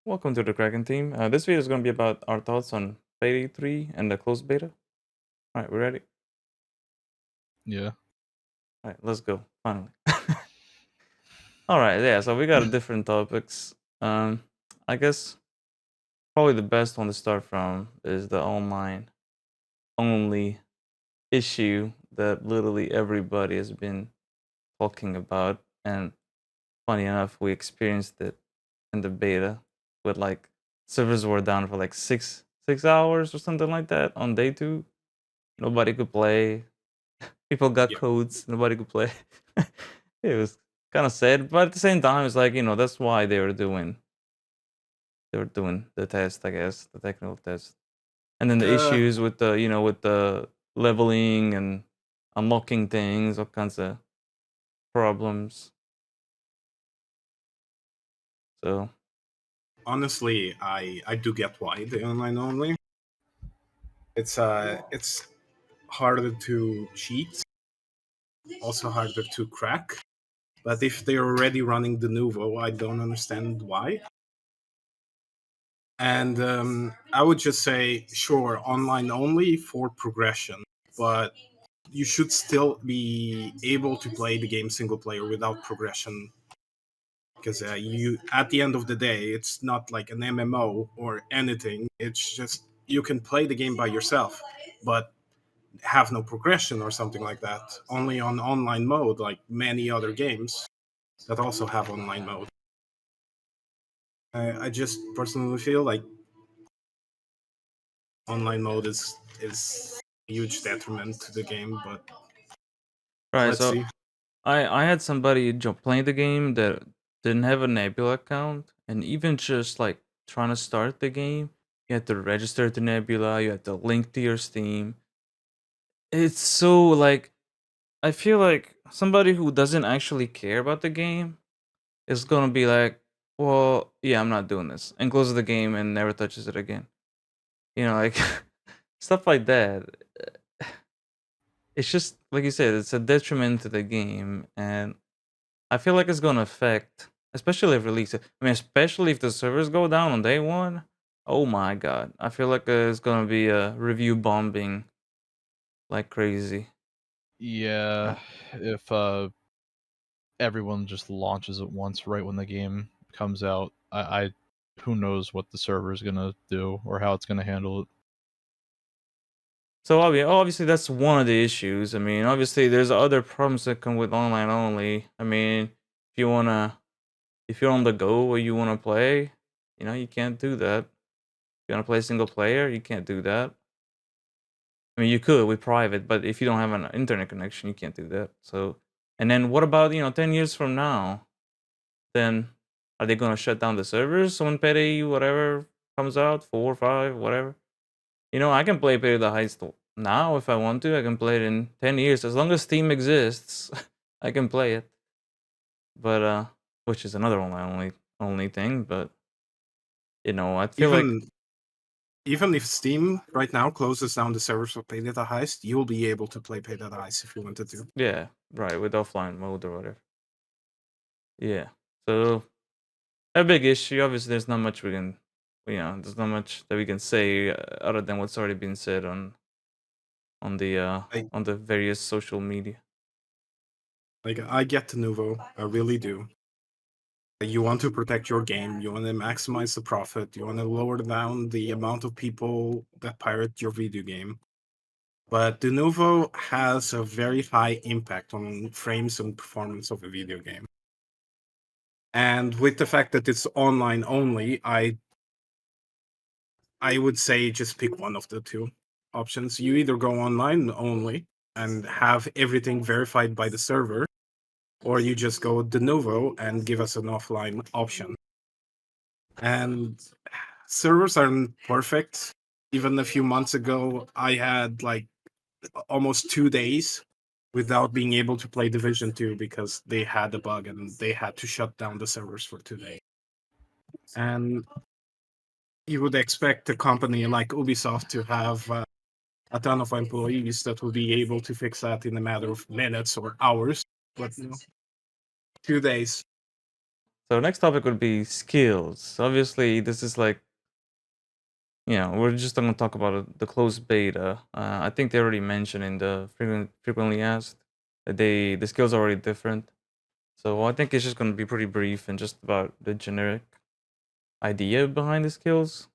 Welcome to the Kraken Team. This video is going to be about our thoughts on PAYDAY 3 and the closed beta. Alright, we ready? Yeah. Alright, let's go, finally. Alright, yeah, so we got different topics. I guess probably the best one to start from is the online only issue that literally everybody has been talking about. And funny enough, we experienced it in the beta with like servers were down for like six hours or something like that on day 2. Nobody could play. People got Yeah. codes. Nobody could play. It was kind of sad, but at the same time, it's like, that's why they were doing the test, I guess, the technical test. And then the issues with the with the leveling and unlocking things, all kinds of problems. So Honestly, I do get why the online only. It's harder to cheat, also harder to crack. But if they're already running the Nuvo, I don't understand why. And I would just say, sure, online only for progression, but you should still be able to play the game single player without progression. Because you, at the end of the day, it's not like an MMO or anything. It's just you can play the game by yourself, but have no progression or something like that. Only on online mode, like many other games that also have online mode. I just personally feel like online mode is a huge detriment to the game, but right, let's so see. I had somebody playing the game that didn't have a Nebula account, and even just like trying to start the game, you had to register to Nebula, you had to link to your Steam. It's so like I feel like somebody who doesn't actually care about the game is gonna be like, well, yeah, I'm not doing this, and closes the game and never touches it again. Like stuff like that. It's just like you said, it's a detriment to the game, and I feel like it's gonna affect, especially if release. I mean, especially if the servers go down on day 1. Oh my god, I feel like it's gonna be a review bombing like crazy. Yeah. If everyone just launches at once right when the game comes out, I who knows what the server is gonna do or how it's gonna handle it. So obviously that's one of the issues. I mean, obviously there's other problems that come with online only. I mean, if you're on the go or you wanna play, you can't do that. If you wanna play single player, you can't do that. I mean, you could with private, but if you don't have an internet connection, you can't do that. So, and then what about 10 years from now? Then are they gonna shut down the servers when Payday whatever comes out, 4, 5, whatever? I can play Payday the Heist now if I want to. I can play it in 10 years as long as Steam exists. I can play it. But which is another online only thing. But I feel like Even if Steam right now closes down the servers for Payday the Heist, you'll be able to play Payday the Heist if you wanted to. yeah, right, with offline mode or whatever. Yeah. So a big issue. Obviously, there's not much we can, there's not much that we can say other than what's already been said on the I, on the various social media. I get the Nuvo, I really do. You want to protect your game, you want to maximize the profit, you want to lower down the amount of people that pirate your video game. But the Nuvo has a very high impact on frames and performance of a video game. And with the fact that it's online only, I would say just pick one of the two options. You either go online only and have everything verified by the server, or you just go de novo and give us an offline option. And servers aren't perfect. Even a few months ago, I had like almost 2 days without being able to play Division 2 because they had a bug and they had to shut down the servers for 2 days. And you would expect a company like Ubisoft to have a ton of employees that will be able to fix that in a matter of minutes or hours. But 2 days. So next topic would be skills. Obviously, this is like, we're just gonna talk about the closed beta. I think they already mentioned in the frequently asked that the skills are already different. So I think it's just gonna be pretty brief and just about the generic idea behind the skills.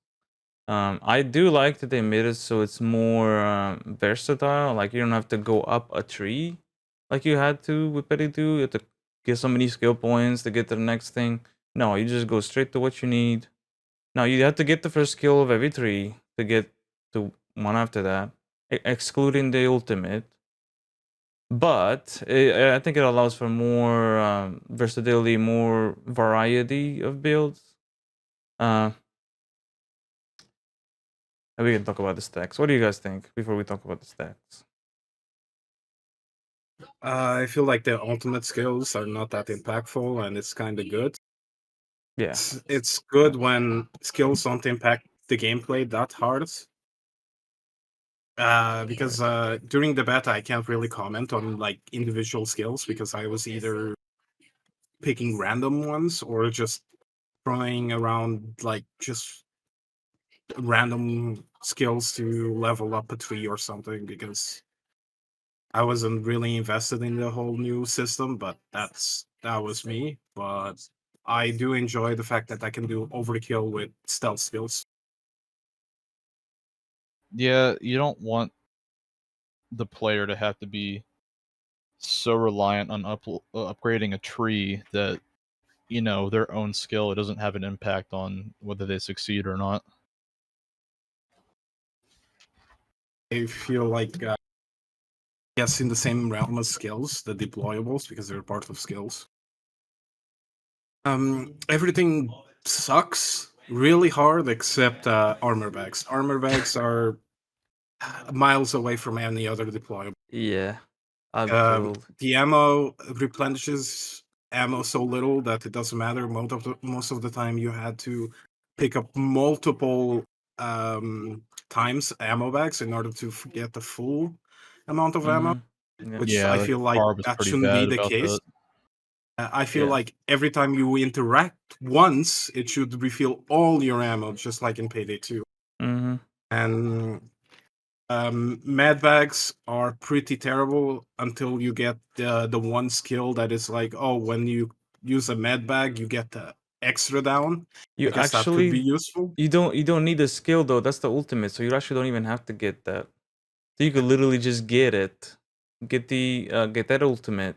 I do like that they made it so it's more versatile. Like you don't have to go up a tree like you had to with PAYDAY. You have to get so many skill points to get to the next thing. No, you just go straight to what you need. Now you have to get the first skill of every tree to get to one after that, excluding the ultimate. But I think it allows for more versatility, more variety of builds. Uh, and we can talk about the stacks. What do you guys think before we talk about the stacks? I feel like the ultimate skills are not that impactful, and it's kind of good. Yeah. It's good when skills don't impact the gameplay that hard. Because during the beta, I can't really comment on like individual skills because I was either picking random ones or just throwing around like just random skills to level up a tree or something because I wasn't really invested in the whole new system, but that was me. But I do enjoy the fact that I can do overkill with stealth skills. Yeah, you don't want the player to have to be so reliant on upgrading a tree that their own skill, it doesn't have an impact on whether they succeed or not. I feel like yes, in the same realm as skills, the deployables because they're part of skills. Everything sucks really hard except armor bags. Armor bags are miles away from any other deployable. Yeah. Absolutely. The ammo replenishes ammo so little that it doesn't matter. Most of the time, you had to pick up multiple times ammo bags in order to get the full amount of ammo, Yeah. which Yeah, I the feel like carb is that pretty shouldn't be bad the about case. that. I feel Yeah. like every time you interact once, it should refill all your ammo, just like in Payday 2. Mm-hmm. And mad bags are pretty terrible until you get the one skill that is like, oh, when you use a mad bag, you get the extra down. You I guess that could be actually useful. you don't need a skill though. That's the ultimate. So you actually don't even have to get that. So you could literally just get it, get that ultimate,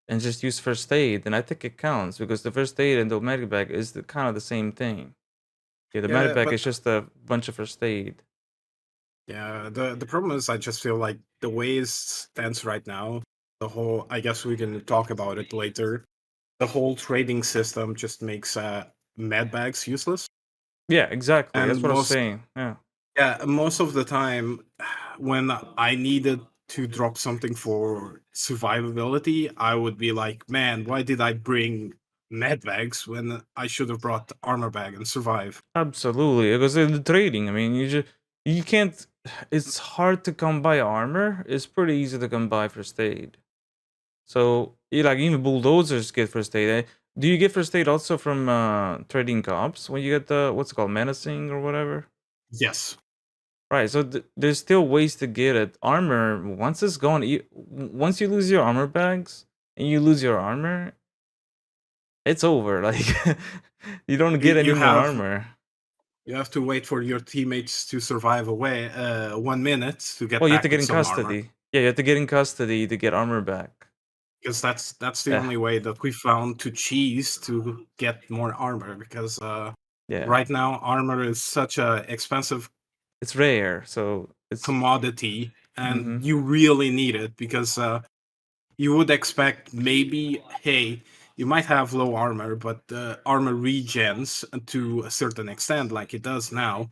and just use first aid. And I think it counts because the first aid and the medic bag is kind of the same thing. Yeah, the medic Yeah, bag but is just a bunch of first aid. yeah, the problem is I just feel like the way it stands right now, the whole, I guess we can talk about it later. The whole trading system just makes mad bags useless. Yeah, exactly. That's And what I was saying. Yeah. yeah, most of the time when I needed to drop something for survivability, I would be like, man, why did I bring med bags when I should have brought the armor bag and survive? Absolutely, because in the trading, I mean, you can't. It's hard to come by armor. It's pretty easy to come by first aid. So, like even bulldozers get first aid. Do you get first aid also from trading cops when you get the what's it called, menacing or whatever? Yes. Right. So there's still ways to get it. Armor once it's gone, once you lose your armor bags and you lose your armor, it's over. Like you don't You, get any you more have armor. you have to wait for your teammates to survive away 1 minute to get Well, you have to back get with in some armor. custody. Yeah, you have to get in custody to get armor back. Because that's the Yeah, only way that we found to cheese to get more armor. Because yeah. right now armor is such a expensive It's rare, so it's. commodity, and Mm-hmm. you really need it because you would expect maybe, hey, you might have low armor, but armor regens to a certain extent, like it does now.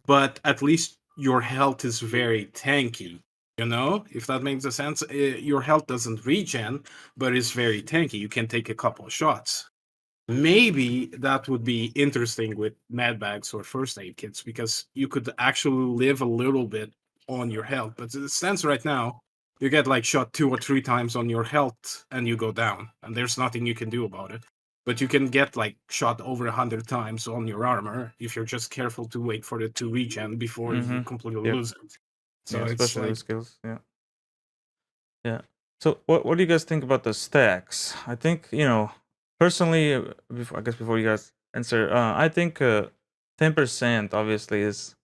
But at least your health is very tanky. You know, if that makes a sense, your health doesn't regen, but it's very tanky. You can take a couple of shots. Maybe that would be interesting with med bags or first aid kits because you could actually live a little bit on your health. But as it stands right now, you get like shot 2 or 3 times on your health and you go down, and there's nothing you can do about it. but you can get like shot over 100 times on your armor if you're just careful to wait for it to regen before you completely Yep. lose it. So Yeah, it's especially like with skills. Yeah. Yeah. So what do you guys think about the stacks? I think, personally, before you guys answer, I think 10% obviously is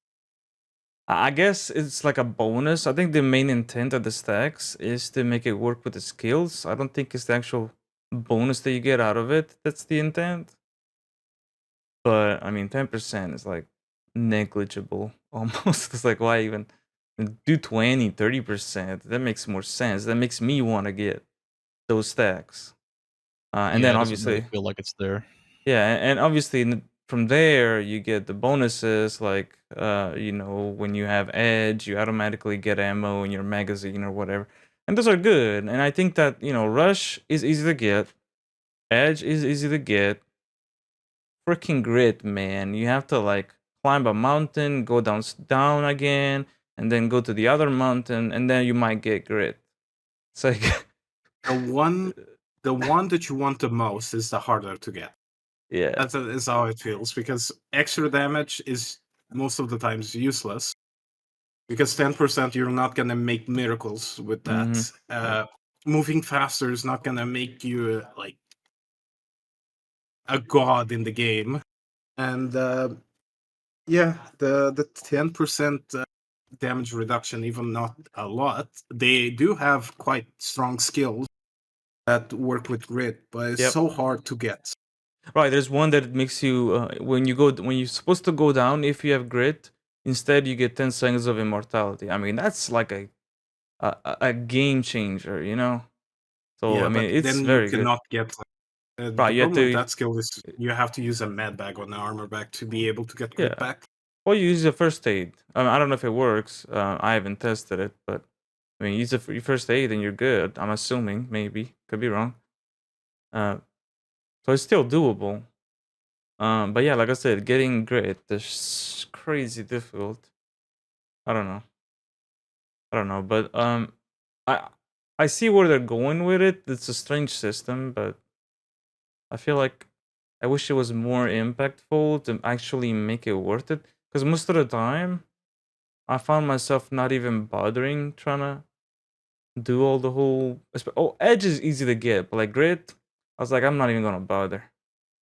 I guess it's like a bonus. I think the main intent of the stacks is to make it work with the skills. I don't think it's the actual bonus that you get out of it that's the intent. But I mean, 10% is like negligible almost. It's like, why even do 20, 30%? That makes more sense. That makes me want to get those stacks. And Yeah, then it doesn't really obviously, feel like it's there. yeah, and obviously from there you get the bonuses like when you have edge, you automatically get ammo in your magazine or whatever. And those are good. And I think that, rush is easy to get. Edge is easy to get. Freaking grit, man. You have to like climb a mountain, go down again, and then go to the other mountain, and then you might get grit. It's like the one that you want the most is the harder to get. yeah. Is how it feels, because extra damage is most of the times useless. Because 10% you're not gonna make miracles with that. Yep. Moving faster is not gonna make you like a god in the game. And yeah, the 10% damage reduction, even not a lot, they do have quite strong skills that work with grit, but it's Yep. so hard to get. Right, there's one that makes you when you're supposed to go down if you have grit, instead you get 10 seconds of immortality. I mean, that's like a game changer, you know? So, Yeah, I mean, but it's then you very good. cannot get. Right, The you have problem with to that skill is you have to use a med bag on the armor back to be able to get yeah. grit back. Or you use a first aid. I don't know if it works. I haven't tested it, but I mean, use your first aid and you're good. I'm assuming, maybe. Could be wrong. Uh, so it's still doable. But yeah, like I said, getting grit is crazy difficult. I don't know. But I I see where they're going with it. It's a strange system, but I feel like I wish it was more impactful to actually make it worth it. Because most of the time, I found myself not even bothering trying to do all the whole. Edge is easy to get, but like grit, I was like, I'm not even gonna bother.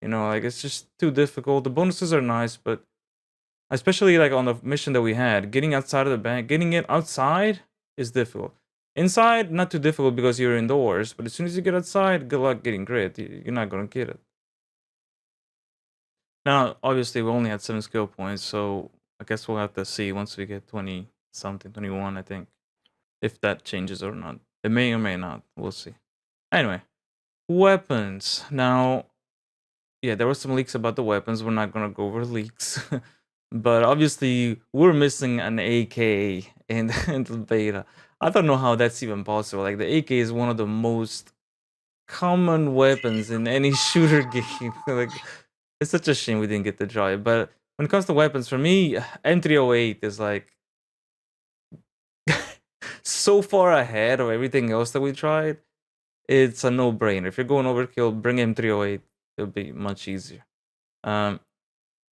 Like it's just too difficult. The bonuses are nice, but especially like on the mission that we had, getting outside of the bank, getting it outside is difficult. Inside, not too difficult because you're indoors, but as soon as you get outside, good luck getting grit. You're not gonna get it. Now, obviously, we only had 7 skill points, so I guess we'll have to see once we get 20 something, 21, I think, if that changes or not. It may or may not. We'll see. Anyway, weapons. Now, yeah, there were some leaks about the weapons. We're not gonna go over leaks, but obviously we're missing an AK in the beta. I don't know how that's even possible. Like the AK is one of the most common weapons in any shooter game. Like it's such a shame we didn't get to try it. But when it comes to weapons, for me, M308 is like so far ahead of everything else that we tried. It's a no-brainer. If you're going overkill, bring M308. It'll be much easier. Um,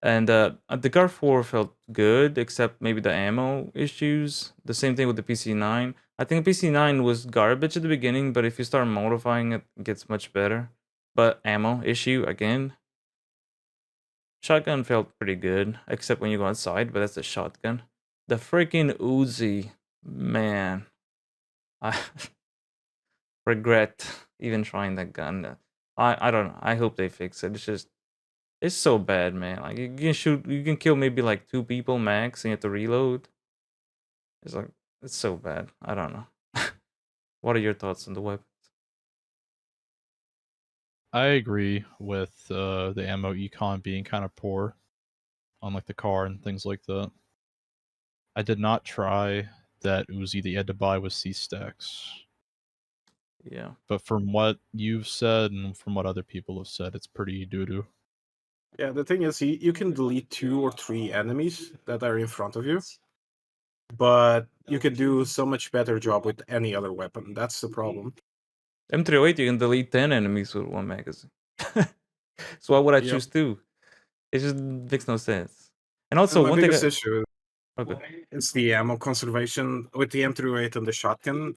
And the Gar 4 felt good, except maybe the ammo issues. The same thing with the PC9. I think PC9 was garbage at the beginning, but if you start modifying it, it gets much better. But ammo issue again. Shotgun felt pretty good, except when you go outside, but that's a shotgun. The freaking Uzi, man. I regret even trying that gun. I don't know. I hope they fix it. It's so bad, man. Like you can kill maybe like 2 people max, and you have to reload. It's like it's so bad. I don't know. What are your thoughts on the weapons? I agree with the ammo econ being kind of poor on like the car and things like that. I did not try that Uzi that you had to buy with C stacks, Yeah. but from what you've said and from what other people have said, it's pretty doo doo. Yeah, the thing is, you can delete 2 or 3 enemies that are in front of you, but you could do so much better job with any other weapon. That's the problem. M308, you can delete 10 enemies with one magazine. So why would I Yep. choose 2? It just makes no sense. And And also my one thing biggest issue okay. is the ammo conservation with the M308 and the shotgun.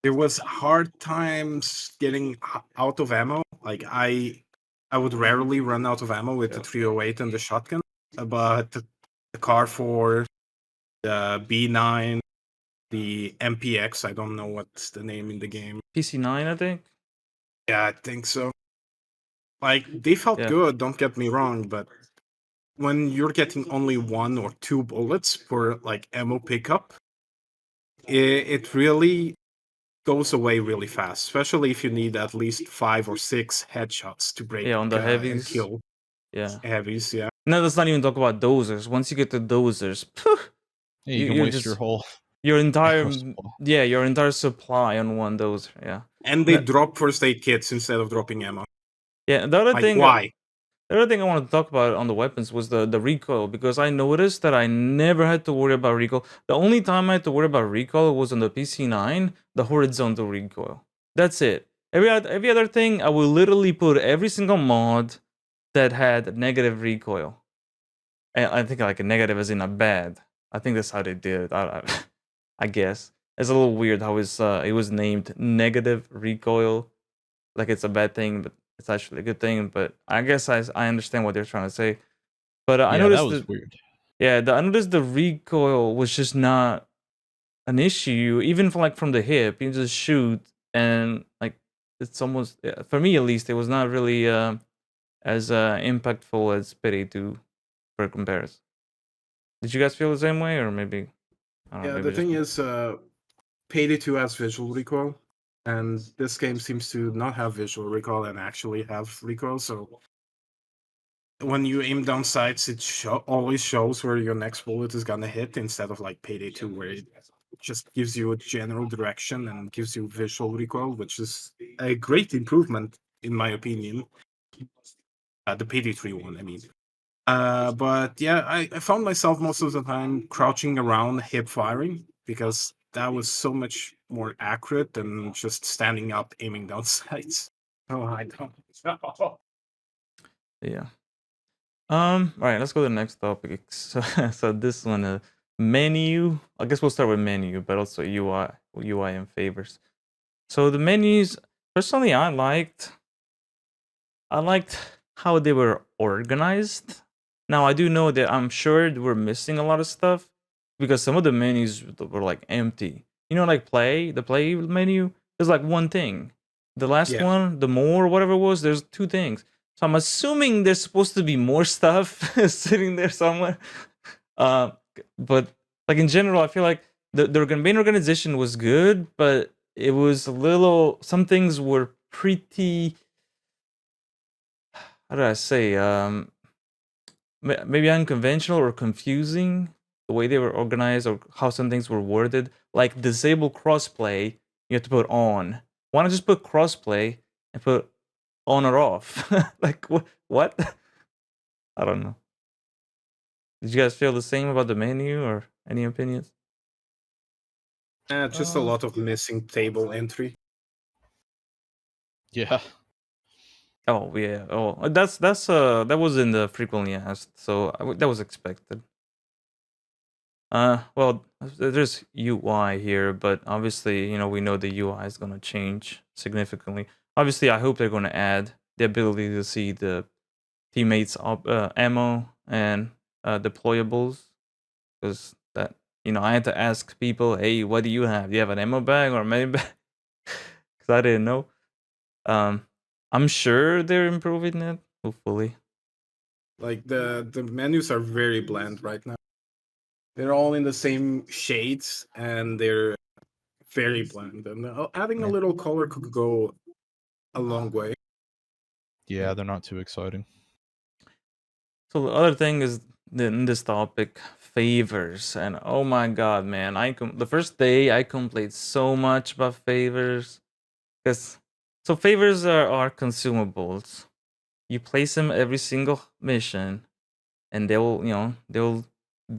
There was hard times getting out of ammo. Like I would rarely run out of ammo with the 308 and the shotgun, but the car for the B9, the MPX, I don't know what's the name in the game. PC9, I think. Yeah, I think so. Like they felt Yeah. good, don't get me wrong, but when you're getting only 1 or 2 bullets per like ammo pickup, it really goes away really fast, especially if you need at least 5 or 6 headshots to break Yeah, on the and heavies. kill Yeah. heavies. Yeah, No, let's not even talk about dozers. Once you get the dozers, Yeah, you can you're waste your just whole your entire ammo supply. your entire supply on one dozer. Yeah. and they drop first aid kits instead of dropping ammo. Yeah. The other Like thing why? The other thing I wanted to talk about on the weapons was the recoil, because I noticed that I never had to worry about recoil. The only time I had to worry about recoil was on the PC9, the horizontal recoil. That's it. Every other thing, I will literally put every single mod that had negative recoil. And I think like a negative as in a bad. I think that's how they did it. I guess it's a little weird how it was named negative recoil, like it's a bad thing, but it's actually a good thing. But I guess I understand what they're trying to say. But I Yeah, that noticed was that weird. I noticed the recoil was just not an issue, even from the hip. You just shoot and like it's almost for me at least, it was not really as impactful as Pity 2 for comparison. Did you guys feel the same way, or maybe I don't know, Yeah, maybe the just thing me? is, Payday 2 has visual recoil, and this game seems to not have visual recoil and actually have recoil. So when you aim down sights, it always shows where your next bullet is gonna hit instead of like Payday 2, where it just gives you a general direction and gives you visual recoil, which is a great improvement in my opinion. The Payday 3 one, I mean. But yeah, I found myself most of the time crouching around hip firing because that was so much more accurate than just standing up aiming down sights. Oh, I don't know. Yeah. All right, let's go to the next topic. So this one, menu. I guess we'll start with menu, but also UI and favors. So the menus, personally, I liked how they were organized. Now I do know that I'm sure we're missing a lot of stuff because some of the menus were like empty. You know, like the play menu. There's like one thing. The last Yeah. one, the more whatever it was, there's 2 things. So I'm assuming there's supposed to be more stuff sitting there somewhere. Uh, but like in general, I feel like the main organization was good, but it was a little. Some things were pretty. How do I say? Maybe unconventional or confusing the way they were organized or how some things were worded. Like disable crossplay, you have to put on. Why not just put crossplay and put on or off? Like what? I don't know. Did you guys feel the same about the menu or any opinions? Just a lot of missing table entry. Yeah. Oh yeah. Oh, that was in the frequently asked, so that was expected. Well, there's UI here, but obviously, we know the UI is gonna change significantly. Obviously, I hope they're gonna add the ability to see the teammates' ammo and deployables, because that I had to ask people, hey, what do you have? Do you have an ammo bag or a mini bag? Because I didn't know. I'm sure they're improving it, hopefully. Like the menus are very bland right now. They're all in the same shades and they're very bland. And adding a Yeah. little color could go a long way. Yeah, they're not too exciting. So the other thing is in this topic, favors, and oh my god, man! The first day I complained so much about favors, because favors are consumables. You place them every single mission, and they'll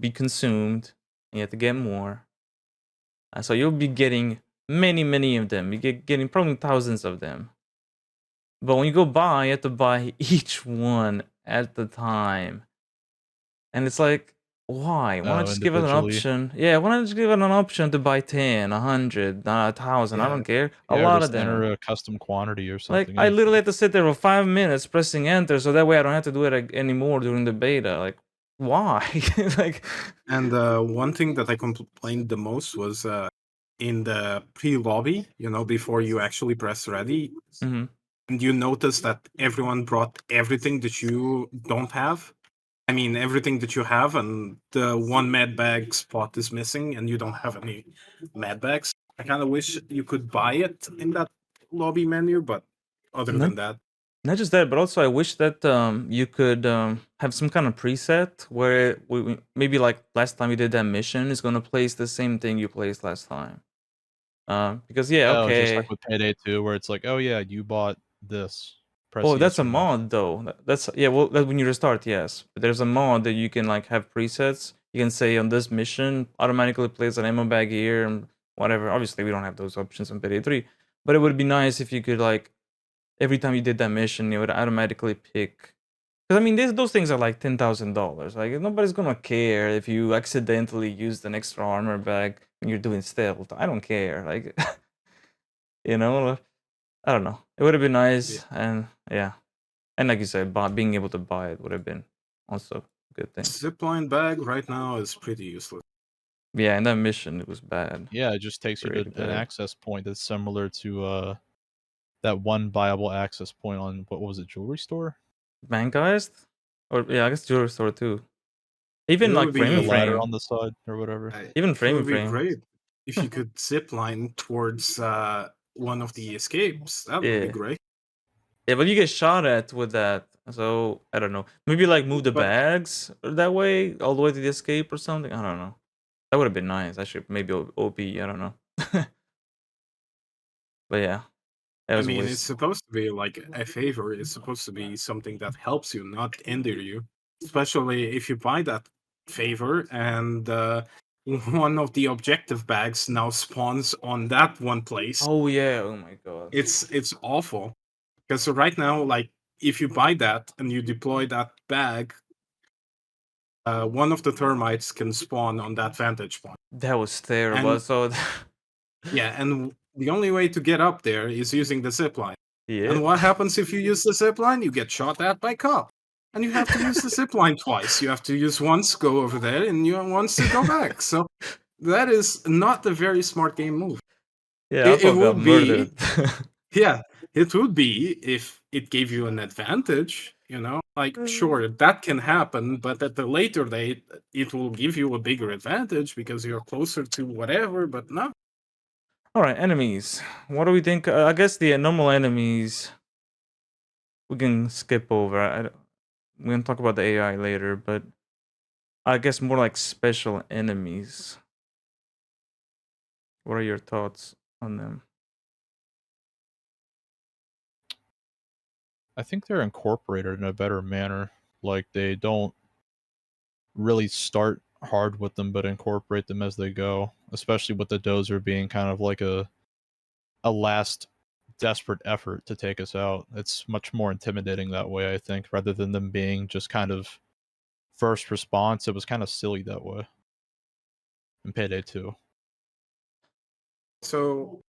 be consumed. And you have to get more, so you'll be getting many of them. You getting probably thousands of them. But when you go buy, you have to buy each one at the time. And it's like, why? Why not Oh, just give it an individually. option? Yeah, why not just give it an option to buy 10, 100, 1,000? I Yeah. don't care. A Yeah, or lot of just them. enter a custom quantity or Like, something, I anything. literally had to sit there for 5 minutes pressing enter, so that way I don't have to do it anymore during the beta. Like, why? Like, And one thing that I complained the most was in the pre-lobby, before you actually press ready, mhm. and you notice that everyone brought everything that you don't have. I mean, everything that you have, and the one med bag spot is missing, and you don't have any med bags. I kind of wish you could buy it in that lobby menu, but other Not than that, not just that, but also I wish that you could have some kind of preset where maybe like last time you did that mission is gonna place the same thing you placed last time. Because yeah, Oh, just like okay. with Payday 2, where it's like, "Oh, yeah, you bought this. Press Oh, that's yes a or no." mod though. That's yeah. Well, that when you restart, yes. But there's a mod that you can like have presets. You can say on this mission automatically place an ammo bag here and whatever. Obviously, we don't have those options on Payday 3, but it would be nice if you could like every time you did that mission, it would automatically pick. Because I mean, those things are like $10,000. Like nobody's gonna care if you accidentally used an extra armor bag when you're doing stealth. I don't care. Like you know, I don't know. It would have been yeah. nice, and yeah. And like you said, being able to buy it would have been also a good thing. Zipline bag right now is pretty useless. Yeah, in that mission, it was bad. Yeah, it just takes you to Really an bad. access point that's similar to, that one viable access point on, what was it, jewelry store? Bankgeist? Or, yeah, I guess jewelry store too. It Even would like Like frame the and be ladder frame. on the side or whatever. Even it frame would and be frame. great if you could zipline towards one of the escapes. That would be Yeah. great. Yeah, but you get shot at with that. So, I don't know. Maybe like move the But bags that way, all the way to the escape or something. I don't know. That would have been nice. Actually, maybe OP. I don't know. But yeah, that I was a mean, it's waste. supposed to be like a favor. It's supposed to be something that helps you, not hinder you. Especially if you buy that favor and one of the objective bags now spawns on that one place. Oh, yeah. Oh my god. It's awful because right now, like if you buy that and you deploy that bag, one of the termites can spawn on that vantage point. That was terrible. And So, yeah, and the only way to get up there is using the zip line. yeah. And what happens if you use the zip line? You get shot at by cop. And you have to use the zip line twice. You have to use once, go over there, and you once to go back. So that is not a very smart game move. Yeah, It Apple got would be, murdered. yeah, it would be if it gave you an advantage, Like, Mm. sure, that can happen, but at the later date, it will give you a bigger advantage because you're closer to whatever, but no. All right, enemies. What do we think? I guess the normal enemies we can skip over. We're gonna talk about the AI later, but I guess more like special enemies. What are your thoughts on them? I think they're incorporated in a better manner. Like, they don't really start hard with them, but incorporate them as they go, especially with the dozer being kind of like a last desperate effort to take us out. It's much more intimidating that way, I think, rather than them being just kind of first response. It was kind of silly that way in Payday 2. So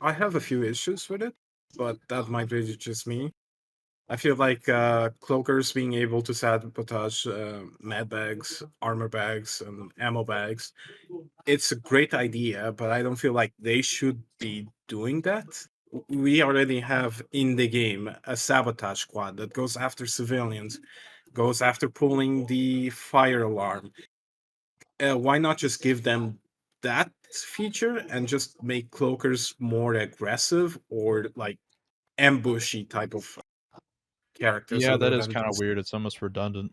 I have a few issues with it, but that might be just me. I feel like cloakers being able to sabotage med bags, armor bags, and ammo bags, it's a great idea, but I don't feel like they should be doing that. We already have in the game a sabotage squad that goes after civilians, goes after pulling the fire alarm. Why not just give them that feature and just make cloakers more aggressive or like ambushy type of characters Yeah, other that is than kind of just weird. It's almost redundant.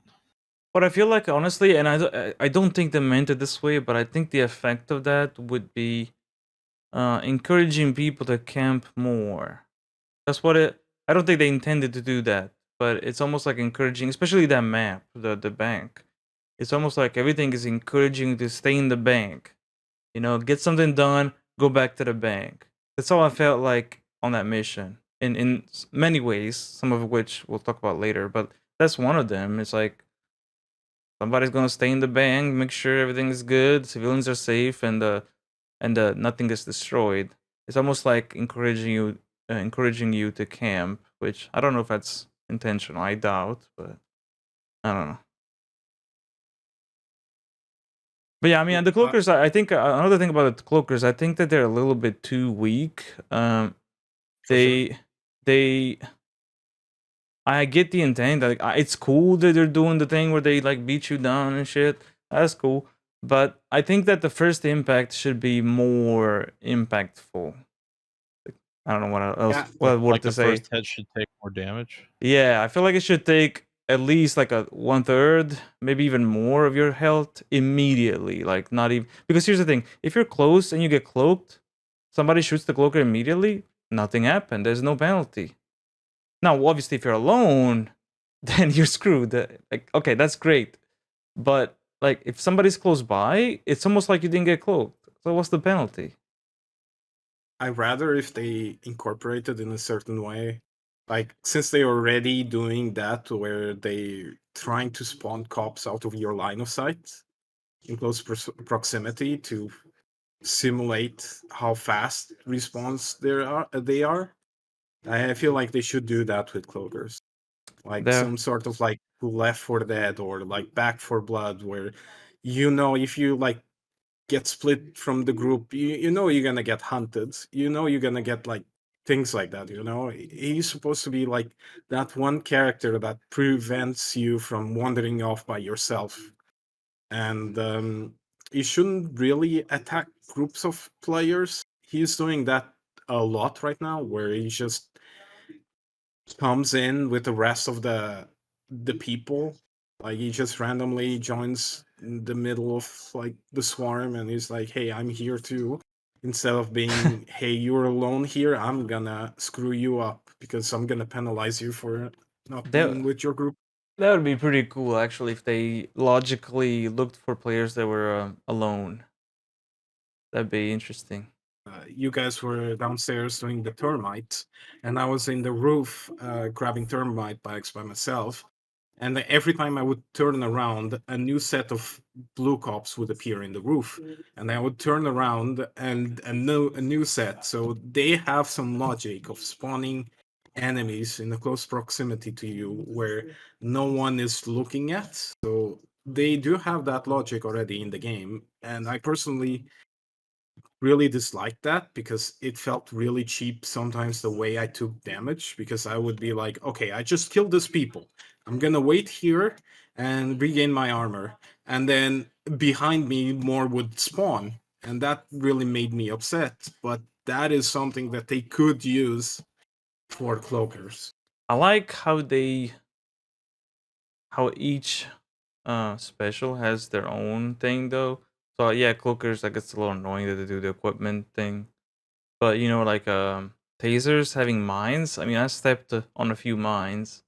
But I feel like honestly, and I don't think they meant it this way, but I think the effect of that would be encouraging people to camp more. That's what it. I don't think they intended to do that, but it's almost like encouraging, especially that map, the bank. It's almost like everything is encouraging you to stay in the bank. Get something done, go back to the bank. That's all I felt like on that mission. in many ways, some of which we'll talk about later. But that's one of them. It's like somebody's gonna stay in the bank, make sure everything is good, civilians are safe, and nothing gets destroyed. It's almost like encouraging you to camp, which I don't know if that's intentional. I doubt, but I don't know. But yeah, I mean, the cloakers. I think another thing about the cloakers, I think that they're a little bit too weak. They, they. I get the intent. Like, it's cool that they're doing the thing where they like beat you down and shit. That's cool. But I think that the first impact should be more impactful. I don't know what else. Yeah, What word Like to the say? first hit should take more damage. Yeah, I feel like it should take at least like a 1/3, maybe even more of your health immediately. Like not even, because here's the thing: if you're close and you get cloaked, somebody shoots the cloaker immediately, nothing happened. There's no penalty. Now, obviously, if you're alone, then you're screwed. Like, okay, that's great, but like if somebody's close by, it's almost like you didn't get cloaked. So what's the penalty? I'd rather if they incorporated in a certain way. Like, since they're already doing that where they trying to spawn cops out of your line of sight in close proximity to simulate how fast response they are. I feel like they should do that with cloakers. Like There, some sort of like Left 4 Dead or like Back 4 Blood, where you know if you like get split from the group, you know you're gonna get hunted. You know you're gonna get like things like that. You know he's supposed to be like that one character that prevents you from wandering off by yourself, and he shouldn't really attack groups of players. He's doing that a lot right now, where he just comes in with the rest of the people. Like he just randomly joins in the middle of like the swarm, and he's like, "Hey, I'm here too." Instead of being, "Hey, you're alone here. I'm gonna screw you up because I'm gonna penalize you for not being that with your group." that would be pretty cool actually if they logically looked for players that were alone. That'd be interesting. You guys were downstairs doing the termite, and I was in the roof grabbing termite bags by myself. And every time I would turn around, a new set of blue cops would appear in the roof, and I would turn around and a new set. So they have some logic of spawning enemies in a close proximity to you where no one is looking at. So they do have that logic already in the game, and I personally really disliked that because it felt really cheap sometimes the way I took damage, because I would be like, okay, I just killed these people. I'm gonna wait here and regain my armor. And then behind me more would spawn. And that really made me upset. But that is something that they could use for cloakers. I like how each special has their own thing though. So yeah, cloakers, like it's a little annoying that they do the equipment thing. But you know, like tasers having mines. I mean, I stepped on a few mines,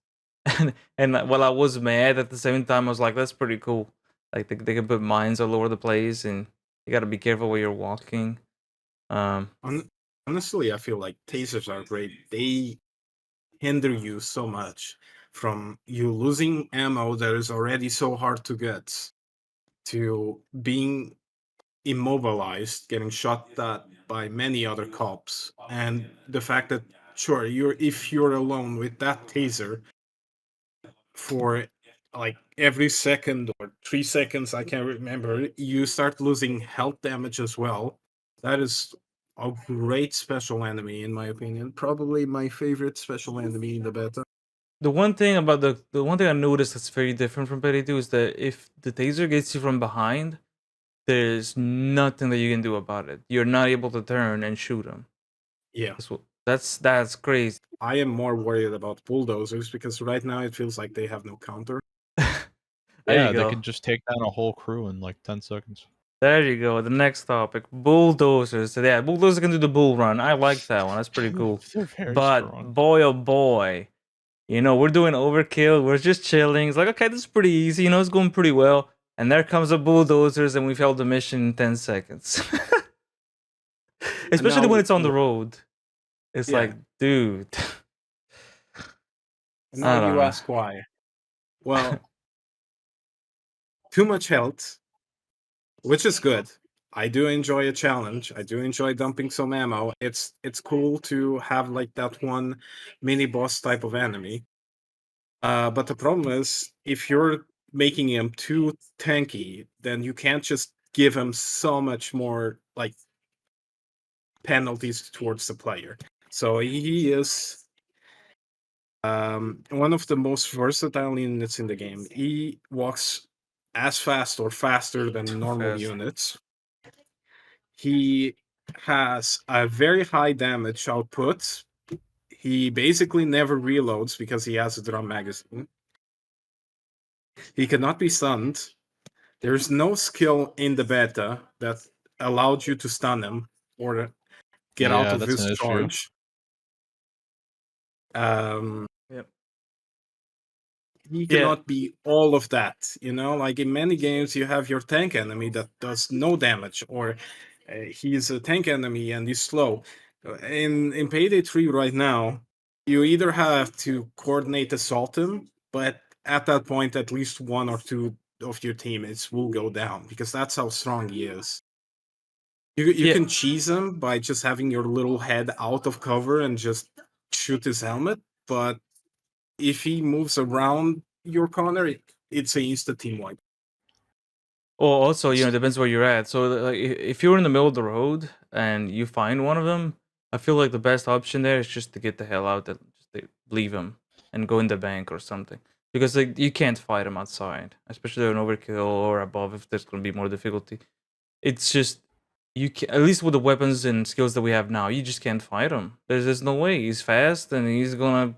and while I was mad at the same time, I was like, that's pretty cool. Like they can put mines all over the place, and you got to be careful where you're walking. Um, Honestly, I feel like tasers are great. They hinder you so much from you losing ammo that is already so hard to get to being immobilized, getting shot at by many other cops, and the fact that sure you're if you're alone with that taser for like every second or 3 seconds, I can't remember, you start losing health damage as well. That is a great special enemy in my opinion. Probably my favorite special enemy in the beta. the one thing about the one thing I noticed that's very different from PAYDAY 2 is that if the taser gets you from behind, there's nothing that you can do about it. You're not able to turn and shoot him. Yeah. That's crazy. I am more worried about bulldozers because right now it feels like they have no counter. There Yeah, you they go. can just take down a whole crew in like 10 seconds. There you go. The next topic, bulldozers. So yeah, bulldozers can do the bull run. I like that one. That's pretty cool. They're very But strong. boy, oh boy, you know we're doing overkill. We're just chilling. It's like okay, this is pretty easy. You know, it's going pretty well. And there comes the bulldozers, and we failed the mission in 10 seconds. Especially when Now, it's on the road. It's yeah, like, dude. And I now don't you know. ask why. Well, too much health, which is good. I do enjoy a challenge. I do enjoy dumping some ammo. It's cool to have like that one mini boss type of enemy. But the problem is, if you're making him too tanky, then you can't just give him so much more like penalties towards the player. So he is one of the most versatile units in the game. He walks as fast or faster than normal Fast. units. He has a very high damage output. He basically never reloads because he has a drum magazine. He cannot be stunned. There's no skill in the beta that allowed you to stun him or get out Yeah, of that's his an issue. charge. Um, Yep. he Yeah. cannot be all of that. Like in many games, you have your tank enemy that does no damage, or he's a tank enemy and he's slow. In Payday 3 right now, you either have to coordinate assault him, but at that point, at least one or two of your teammates will go down because that's how strong he is. You Yeah. can cheese him by just having your little head out of cover and just shoot his helmet, but if he moves around your corner, it's an instant team wipe. Well, also, it depends where you're at. So, like, if you're in the middle of the road and you find one of them, I feel like the best option there is just to get the hell out, and just to leave him and go in the bank or something. Because like you can't fight him outside, especially an overkill or above if there's gonna be more difficulty. It's just you can, at least with the weapons and skills that we have now, you just can't fight him. There's no way. He's fast and he's gonna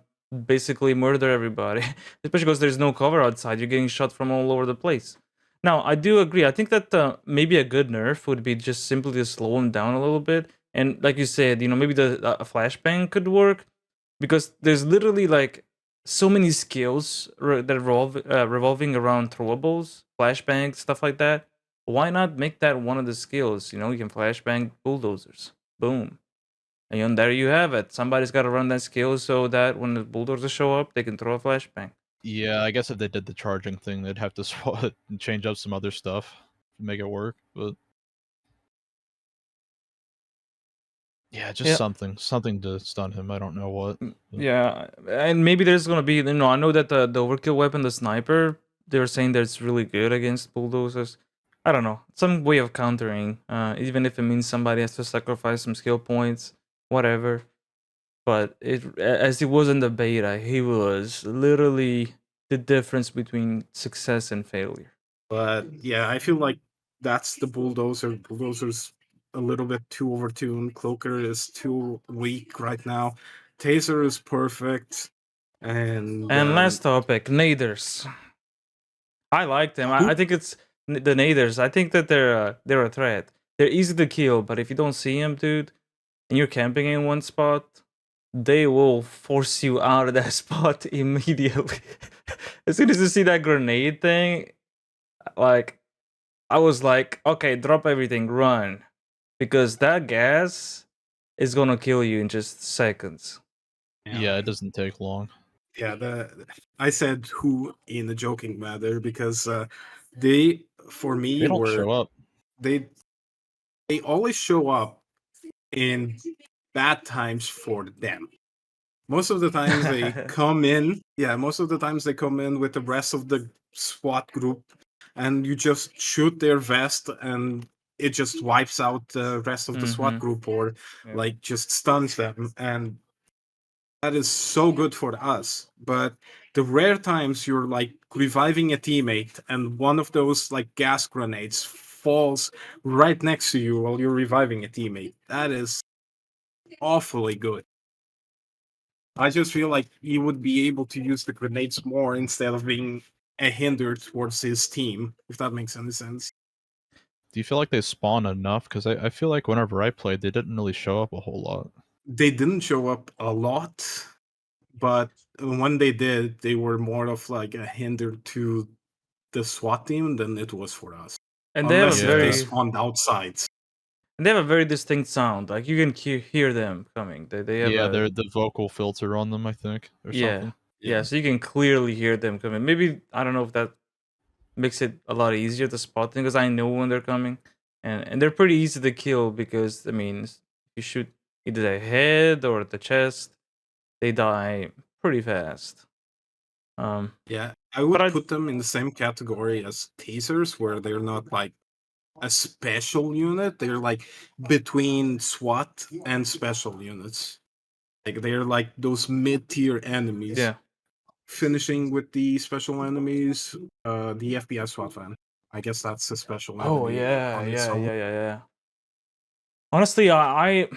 basically murder everybody. Especially because there's no cover outside. You're getting shot from all over the place. Now, I do agree. I think that maybe a good nerf would be just simply to slow him down a little bit. And like you said, maybe a flashbang could work because there's literally like so many skills that revolving around throwables, flashbangs, stuff like that. Why not make that one of the skills? You can flashbang bulldozers. Boom. And there you have it. Somebody's got to run that skill so that when the bulldozers show up, they can throw a flashbang. Yeah, I guess if they did the charging thing, they'd have to and change up some other stuff to make it work. But yeah, just Yeah. something to stun him. I don't know what. But Yeah, and maybe there's gonna be, I know that the overkill weapon, the sniper, they were saying that it's really good against bulldozers. I don't know, some way of countering, even if it means somebody has to sacrifice some skill points, whatever. But as it was in the beta, he was literally the difference between success and failure. But yeah, I feel like that's the bulldozer. Bulldozer's a little bit too overtuned. Cloaker is too weak right now. Taser is perfect. And And last topic, naders. I like them. I who- think it's the naders. I think that they're a threat. They're easy to kill, but if you don't see them, dude, and you're camping in one spot, they will force you out of that spot immediately. As soon as you see that grenade thing, like I was like, okay, drop everything, run, because that gas is gonna kill you in just seconds. yeah, it doesn't take long. yeah, I said who in a joking manner because they, for me, They don't show up. they they always show up in bad times for them. Most of the times they come in, yeah, most of the times they come in with the rest of the SWAT group and you just shoot their vest and it just wipes out the rest of the SWAT group or Yeah. like just stuns them, and that is so good for us. But the rare times you're like reviving a teammate and one of those like gas grenades falls right next to you while you're reviving a teammate, that is awfully good. I just feel like he would be able to use the grenades more instead of being a hinder towards his team, if that makes any sense. Do you feel like they spawn enough? Because I feel like whenever I played, they didn't really show up a whole lot. They didn't show up a lot, but when they did, they were more of like a hinder to the SWAT team than it was for us. And they have a Unless if they Yeah. spawned outside. and they have a very distinct sound. Like you can hear them coming. They have Yeah, a they're the vocal filter on them, I think, or yeah. something. Yeah, so you can clearly hear them coming. Maybe I don't know if that makes it a lot easier to spot them because I know when they're coming, and they're pretty easy to kill because I mean, you shoot either the head or the chest, they die pretty fast. Yeah, I But would I put them in the same category as tasers, where they're not like a special unit. They're like between SWAT and special units. Like they're like those mid-tier enemies. yeah. Finishing with the special enemies, the FBI SWAT van. I guess that's a special Oh enemy yeah, on its own. yeah. Honestly, I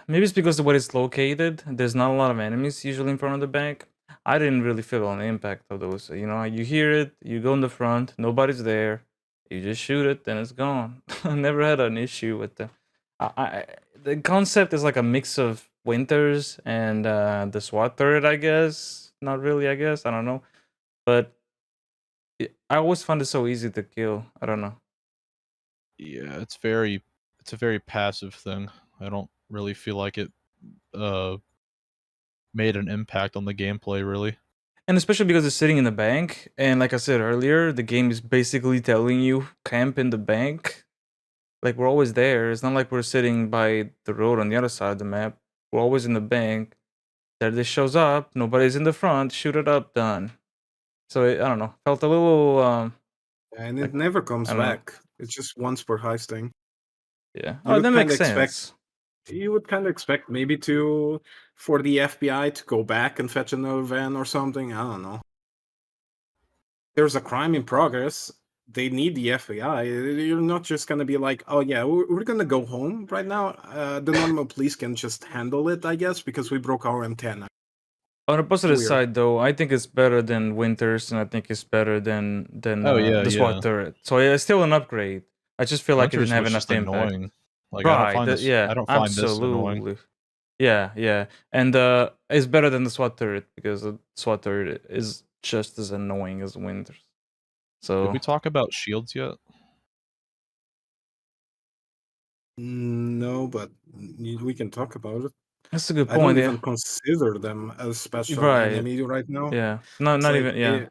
maybe it's because of where it's located. There's not a lot of enemies usually in front of the bank. I didn't really feel an impact of those. You know, you hear it, you go in the front, nobody's there, you just shoot it, then it's gone. I never had an issue with them. The concept is like a mix of Winters and the SWAT turret, I guess. Not really, I guess. I don't know, but I always found it so easy to kill. I don't know. Yeah, it's a very passive thing. I don't really feel like it uh made an impact on the gameplay really. And especially because it's sitting in the bank, and like I said earlier, the game is basically telling you camp in the bank. Like we're always there. It's not like we're sitting by the road on the other side of the map. We're always in the bank. There this shows up, nobody's in the front, shoot it up, done. So I don't know. Felt a little And it like never I comes don't know. back. It's just once per heist thing. Yeah. You Oh, would that kind makes of expect sense. maybe to for the FBI to go back and fetch another van or something. I don't know. There's a crime in progress. They need the FBI. You're not just gonna be like, oh yeah, we're gonna go home right now. The normal police can just handle it, I guess, because we broke our antenna. On the positive Weird. side, though, I think it's better than Winters, and I think it's better than Oh yeah, the SWAT yeah. turret. So yeah, it's still an upgrade. I just feel like it didn't Winters have was enough just impact. annoying. Like Right. I Yeah. don't find this annoying. Absolutely. Yeah. Yeah. And it's better than the SWAT turret because the SWAT turret is just as annoying as Winters. Did So we talk about shields yet? No, but we can talk about it. that's a good I don't point. Yeah. even consider them a special Right. enemy right now. Yeah. Not It's not like even. Yeah.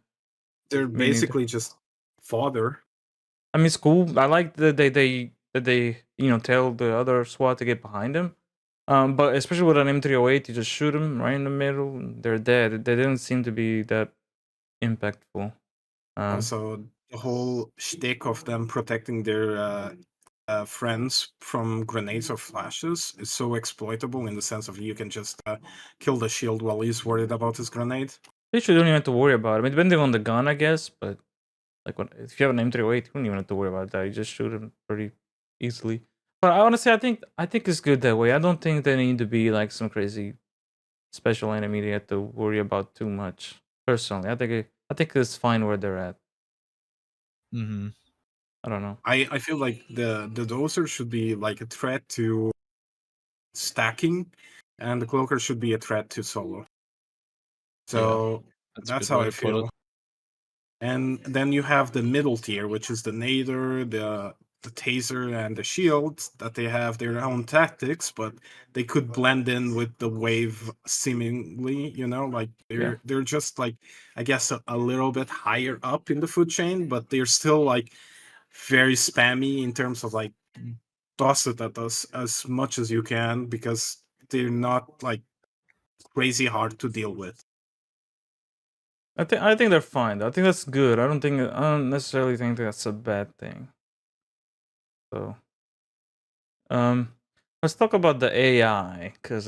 they're Me neither. basically just fodder. I mean, it's cool. I like that they tell the other SWAT to get behind them. But especially with an M308, you just shoot them right in the middle, and they're dead. They didn't seem to be that impactful. Um, Also, the whole shtick of them protecting their friends from grenades or flashes is so exploitable in the sense of you can just kill the shield while he's worried about his grenade. they should don't even have to worry about it. I mean, depending on the gun, I guess. But like, if you have an M308, you don't even have to worry about that. You just shoot them pretty easily. But honestly, I think it's good that way. I don't think they need to be like some crazy special enemy they have to worry about too much. Personally, I think it's fine where they're at. Mm-hmm. I don't know. I feel like the dozer should be like a threat to stacking, and the cloaker should be a threat to solo. So That's a that's good how way I to put it. feel. And then you have the middle tier, which is the nader, the taser, and the shield, that they have their own tactics, but they could blend in with the wave seemingly, like Yeah. they're just like, I guess, a little bit higher up in the food chain, but they're still like very spammy in terms of like toss it at us as much as you can, because they're not like crazy hard to deal with. I think they're fine. I think that's good. I don't necessarily think that's a bad thing. So let's talk about the AI, because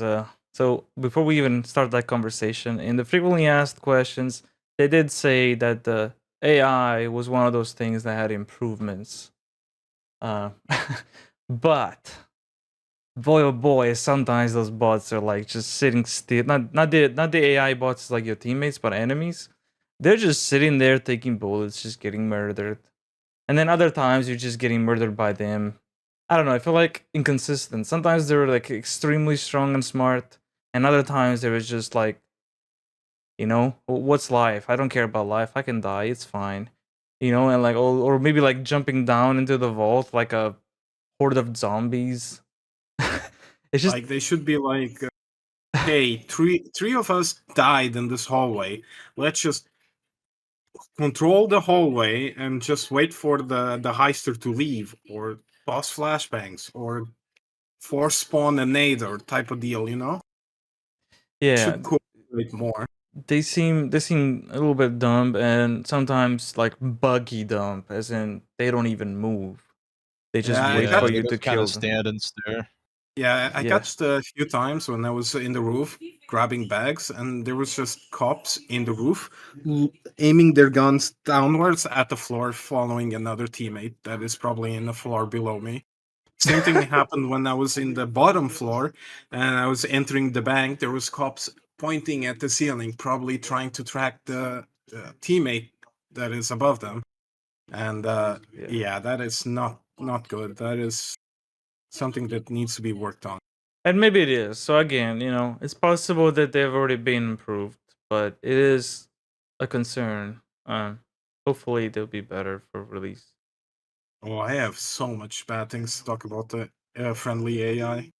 so before we even start that conversation, in the frequently asked questions, they did say that the AI was one of those things that had improvements. Uh, but boy oh boy, sometimes those bots are like just sitting still. Not the AI bots like your teammates, but enemies. They're just sitting there taking bullets, just getting murdered. And then other times you're just getting murdered by them. I don't know. I feel like inconsistent. Sometimes they were like extremely strong and smart, and other times they was just like, what's life? I don't care about life. I can die. It's fine. And like, or maybe like jumping down into the vault like a horde of zombies. It's just Like they should be like hey, three of us died in this hallway. Let's just control the hallway and just wait for the heister to leave, or boss flashbangs, or force spawn a nade or type of deal. Yeah, Should cooperate more. they seem a little bit dumb and sometimes like buggy dumb, as in they don't even move. They just Yeah, I wait got for Yeah, they you to just kind kill of them. stand and stare. yeah, I Yeah. catched a few times when I was in the roof grabbing bags, and there was just cops in the roof aiming their guns downwards at the floor, following another teammate that is probably in the floor below me. Same thing happened when I was in the bottom floor and I was entering the bank. There was cops pointing at the ceiling, probably trying to track the teammate that is above them. And Yeah. yeah, that is not good. That is something that needs to be worked on. And maybe it is. So again, it's possible that they've already been improved, but it is a concern. Hopefully they'll be better for release. Oh, I have so much bad things to talk about the friendly AI.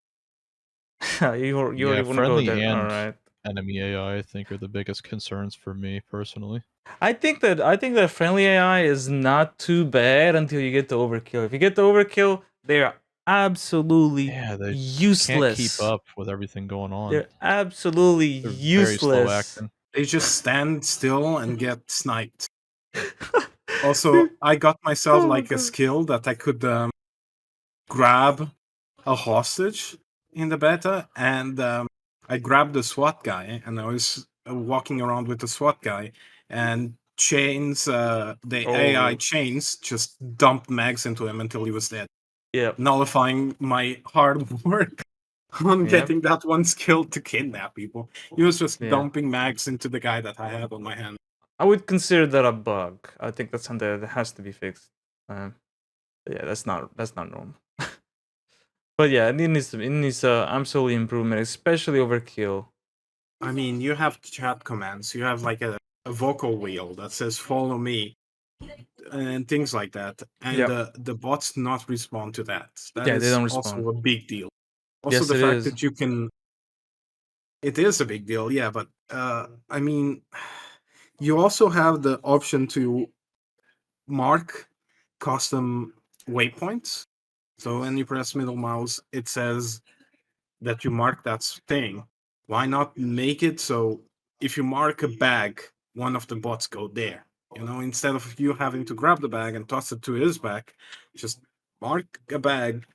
You Yeah, already want to go friendly there. All and right. enemy AI, I think, are the biggest concerns for me personally. I think that friendly AI is not too bad until you get to overkill. If you get to overkill, they're absolutely Yeah, they can't keep useless. up with everything going on. They're absolutely They're very slow useless. acting. They just stand still and get sniped. Dude, Also, I got myself oh my like a god. skill that I could grab a hostage in the beta, and I grabbed the SWAT guy, and I was walking around with the SWAT guy, and the AI Oh, chains just dumped mags into him until he was dead, yep, nullifying my hard work on yep, getting that one skill to kidnap people. He was just yeah. dumping mags into the guy that I had on my hand. I would consider that a bug. I think that's something that has to be fixed. Um, yeah, that's not normal. But yeah, it needs absolutely improvement, especially overkill. I mean, you have chat commands. You have like a vocal wheel that says "follow me" and things like that, and Yep. the bots not respond to that. That Yeah, they is don't respond. also a big deal. Also, Yes, the it fact is. that you can. It is a big deal, yeah, but I mean, you also have the option to mark custom waypoints. So when you press middle mouse, it says that you mark that thing. Why not make it so if you mark a bag, one of the bots go there? Instead of you having to grab the bag and toss it to his back, just mark a bag.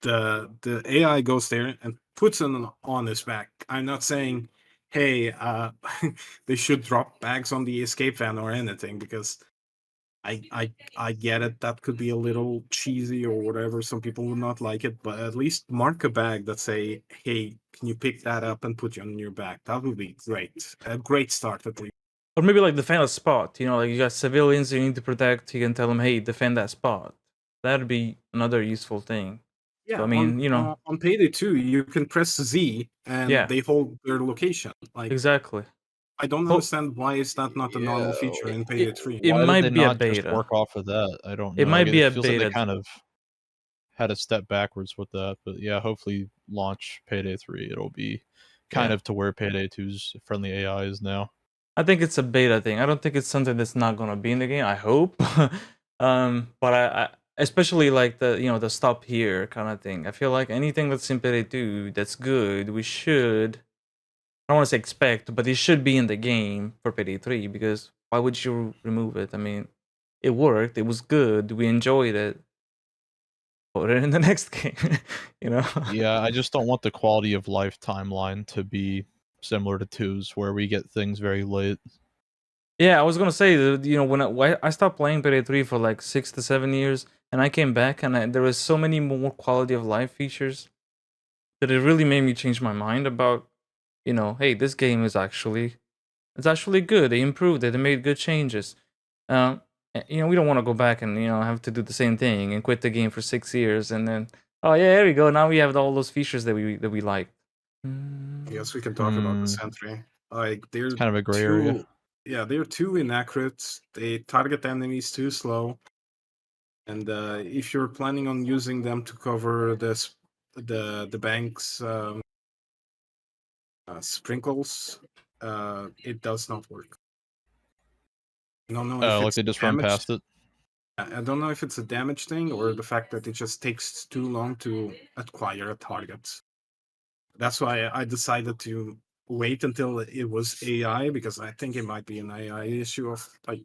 The AI goes there and puts it on his back. I'm not saying, hey, they should drop bags on the escape van or anything, because I get it. That could be a little cheesy or whatever. Some people would not like it, but at least mark a bag that say, "Hey, can you pick that up and put it on your back?" That would be great. A great start at least. Or maybe like defend a spot. Like you got civilians you need to protect. You can tell them, hey, defend that spot. That'd be another useful thing. So Yeah, I on mean, on Payday 2, you can press Z and yeah, they hold their location. Like, exactly. I don't Well, understand why is that not a normal Yeah, feature it, in it, Payday 3. it why did they might be a not just beta. work off of that? I don't It know. Like, might be it a feels like they beta. kind of had a step backwards with that. But yeah, hopefully launch Payday 3. It'll be kind Yeah. of to where Payday 2's friendly AI is now. I think it's a beta thing. I don't think it's something that's not gonna be in the game. I hope. But I especially like the stop here kind of thing. I feel like anything that's in Payday 2 that's good, we should. I don't want to say expect, but it should be in the game for Payday 3, because why would you remove it? I mean, it worked. It was good. We enjoyed it. Put it in the next game. you know. Yeah, I just don't want the quality of life timeline to be similar to 2's, where we get things very late. Yeah, I was gonna say that, when I stopped playing Payday 3 for like 6 to 7 years, and I came back, and there was so many more quality of life features that it really made me change my mind about, hey, this game is it's actually good. They improved it. They made good changes. We don't want to go back and have to do the same thing and quit the game for 6 years, and then, oh yeah, there we go. Now we have all those features that we like. I guess we can talk about the Hmm, sentry. Like, it's they're kind of a gray area. too, yeah, they're too inaccurate. They target enemies too slow. And if you're planning on using them to cover the bank's sprinkles, it does not work. I don't know if Oh, like it's they just run damage. past it. I don't know if it's a damage thing or the fact that it just takes too long to acquire a target. That's why I decided to wait until it was AI, because I think it might be an AI issue of like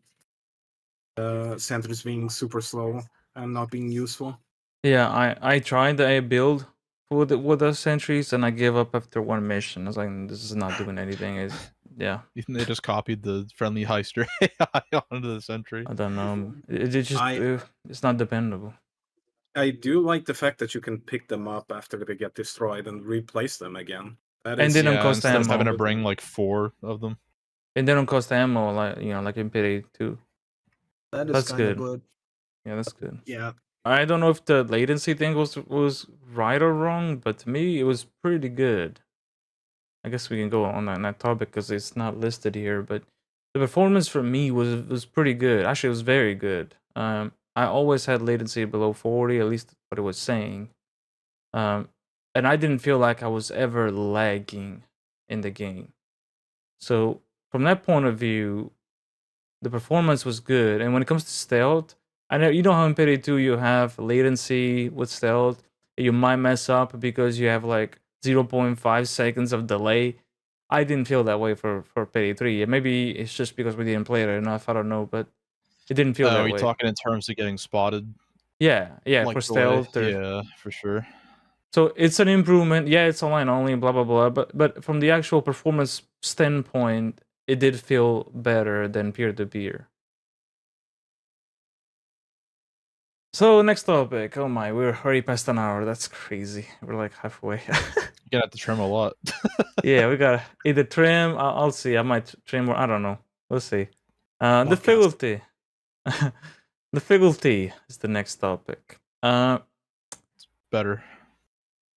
sentries being super slow and not being useful. Yeah, I tried the A build with the sentries, and I gave up after one mission. I was like, this is not doing anything. It's yeah, You think they just copied the friendly heister AI onto the sentry? I don't know. It just I it's not dependable. I do like the fact that you can pick them up after they get destroyed and replace them again. That And is they don't Yeah, cost instead of having ammo. to bring like 4 of them. And they don't cost ammo like like in Pity 2. That is That's kind of good. good. Yeah, that's good. Yeah, I don't know if the latency thing was right or wrong, but to me it was pretty good. I guess we can go on that topic because it's not listed here, but the performance for me was pretty good. Actually, it was very good. I always had latency below 40, at least what it was saying. Um, and I didn't feel like I was ever lagging in the game. So from that point of view, the performance was good. And when it comes to stealth, I know you know how in Payday 2 you have latency with stealth. You might mess up because you have like 0.5 seconds of delay. I didn't feel that way for Payday 3. Maybe it's just because we didn't play it enough. I don't know, but it didn't feel Oh, that are you way. talking in terms of getting spotted? Yeah, Like for delay? stealth. Or, Yeah, for sure. so it's an improvement. Yeah, it's online only, blah blah blah. But from the actual performance standpoint, it did feel better than peer to peer. So next topic. Oh my, we're already past an hour. That's crazy. We're like halfway. You're gonna have to trim a lot. Yeah, we gotta either trim. I'll see. I might trim or I don't know. We'll see. The podcast. difficulty. The difficulty is the next topic. Better.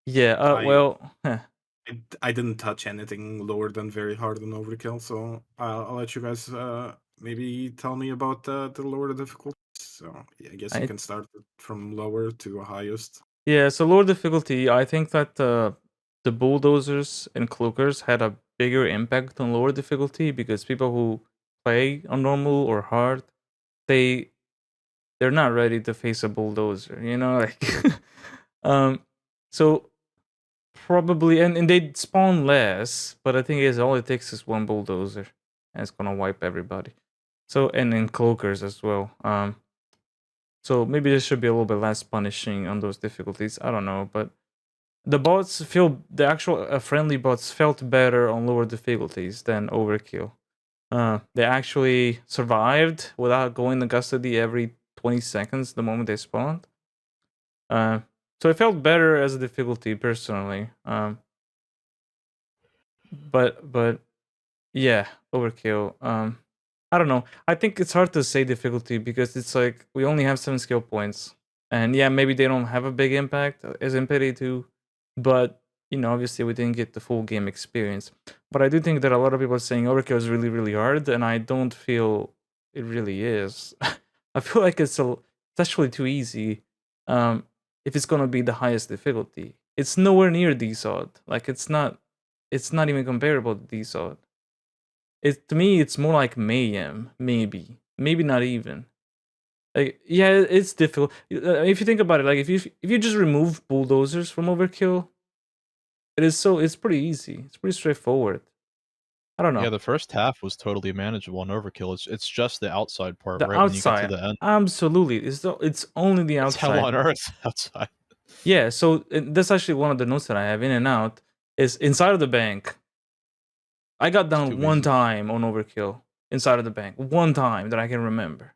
Yeah. Well. I didn't touch anything lower than very hard on overkill, so I'll let you guys maybe tell me about the lower difficulties. So yeah, I guess you can start from lower to highest. Yeah. So lower difficulty. I think that the bulldozers and cloakers had a bigger impact on lower difficulty because people who play on normal or hard, they're not ready to face a bulldozer. You know, like so probably and they spawn less, but I think is all it takes is one bulldozer and it's gonna wipe everybody. So and then cloakers as well. So maybe this should be a little bit less punishing on those difficulties. I don't know, but the actual friendly bots felt better on lower difficulties than overkill. They actually survived without going to custody every 20 seconds the moment they spawned. So it felt better as a difficulty personally. But yeah, overkill. I don't know. I think it's hard to say difficulty because it's like we only have 7 skill points, and yeah, maybe they don't have a big impact as in Payday 2, but obviously we didn't get the full game experience. But I do think that a lot of people are saying overkill is really really hard, and I don't feel it really is. I feel like it's actually too easy. If it's gonna be the highest difficulty, it's nowhere near DSOD. Like it's not even comparable to DSOD. To me, it's more like mayhem, maybe not even. Like, yeah, it's difficult. If you think about it, like if you just remove bulldozers from overkill, it's pretty easy. It's pretty straightforward. I don't know. Yeah, the first half was totally manageable on overkill. It's just the outside part, The right? When you get to outside, the end. absolutely. It's only the It's hell outside. on earth outside. Yeah, so that's actually one of the notes that I have in and out is inside of the bank. I got down too one easy. time on overkill inside of the bank. One time that I can remember.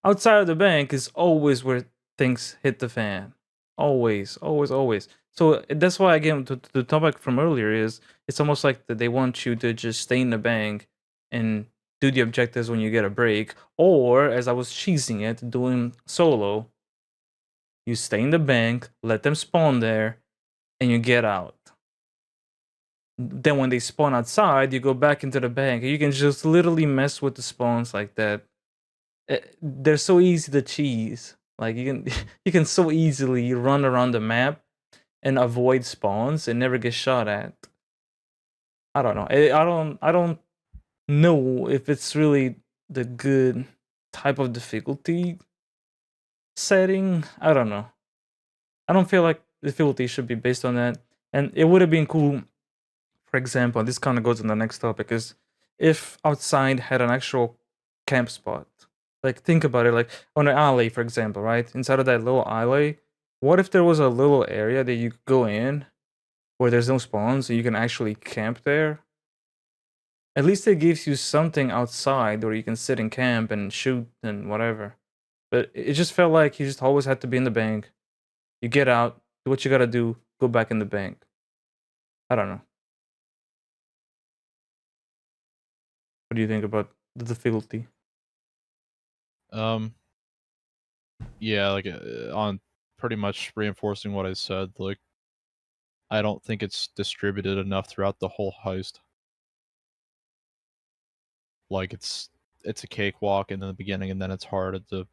Outside of the bank is always where things hit the fan. Always, always, always. So that's why again to the topic from earlier is it's almost like that they want you to just stay in the bank and do the objectives when you get a break, or as I was cheesing it, doing solo, you stay in the bank, let them spawn there, and you get out. Then when they spawn outside, you go back into the bank. You can just literally mess with the spawns like that. They're so easy to cheese. Like you can so easily run around the map and avoid spawns and never get shot at. I don't know. I don't know if it's really the good type of difficulty setting. I don't know. I don't feel like difficulty should be based on that. And it would have been cool, for example, this kind of goes on the next topic, is if outside had an actual camp spot. Like think about it, like on an alley, for example, right? Inside of that little alley, what if there was a little area that you could go in where there's no spawns and you can actually camp there? At least it gives you something outside where you can sit in camp and shoot and whatever. But it just felt like you just always had to be in the bank. You get out, do what you gotta do, go back in the bank. I don't know. What do you think about the difficulty? Um, yeah, like on pretty much reinforcing what I said. Like, I don't think it's distributed enough throughout the whole heist. Like, it's a cakewalk in the beginning, and then it's hard at the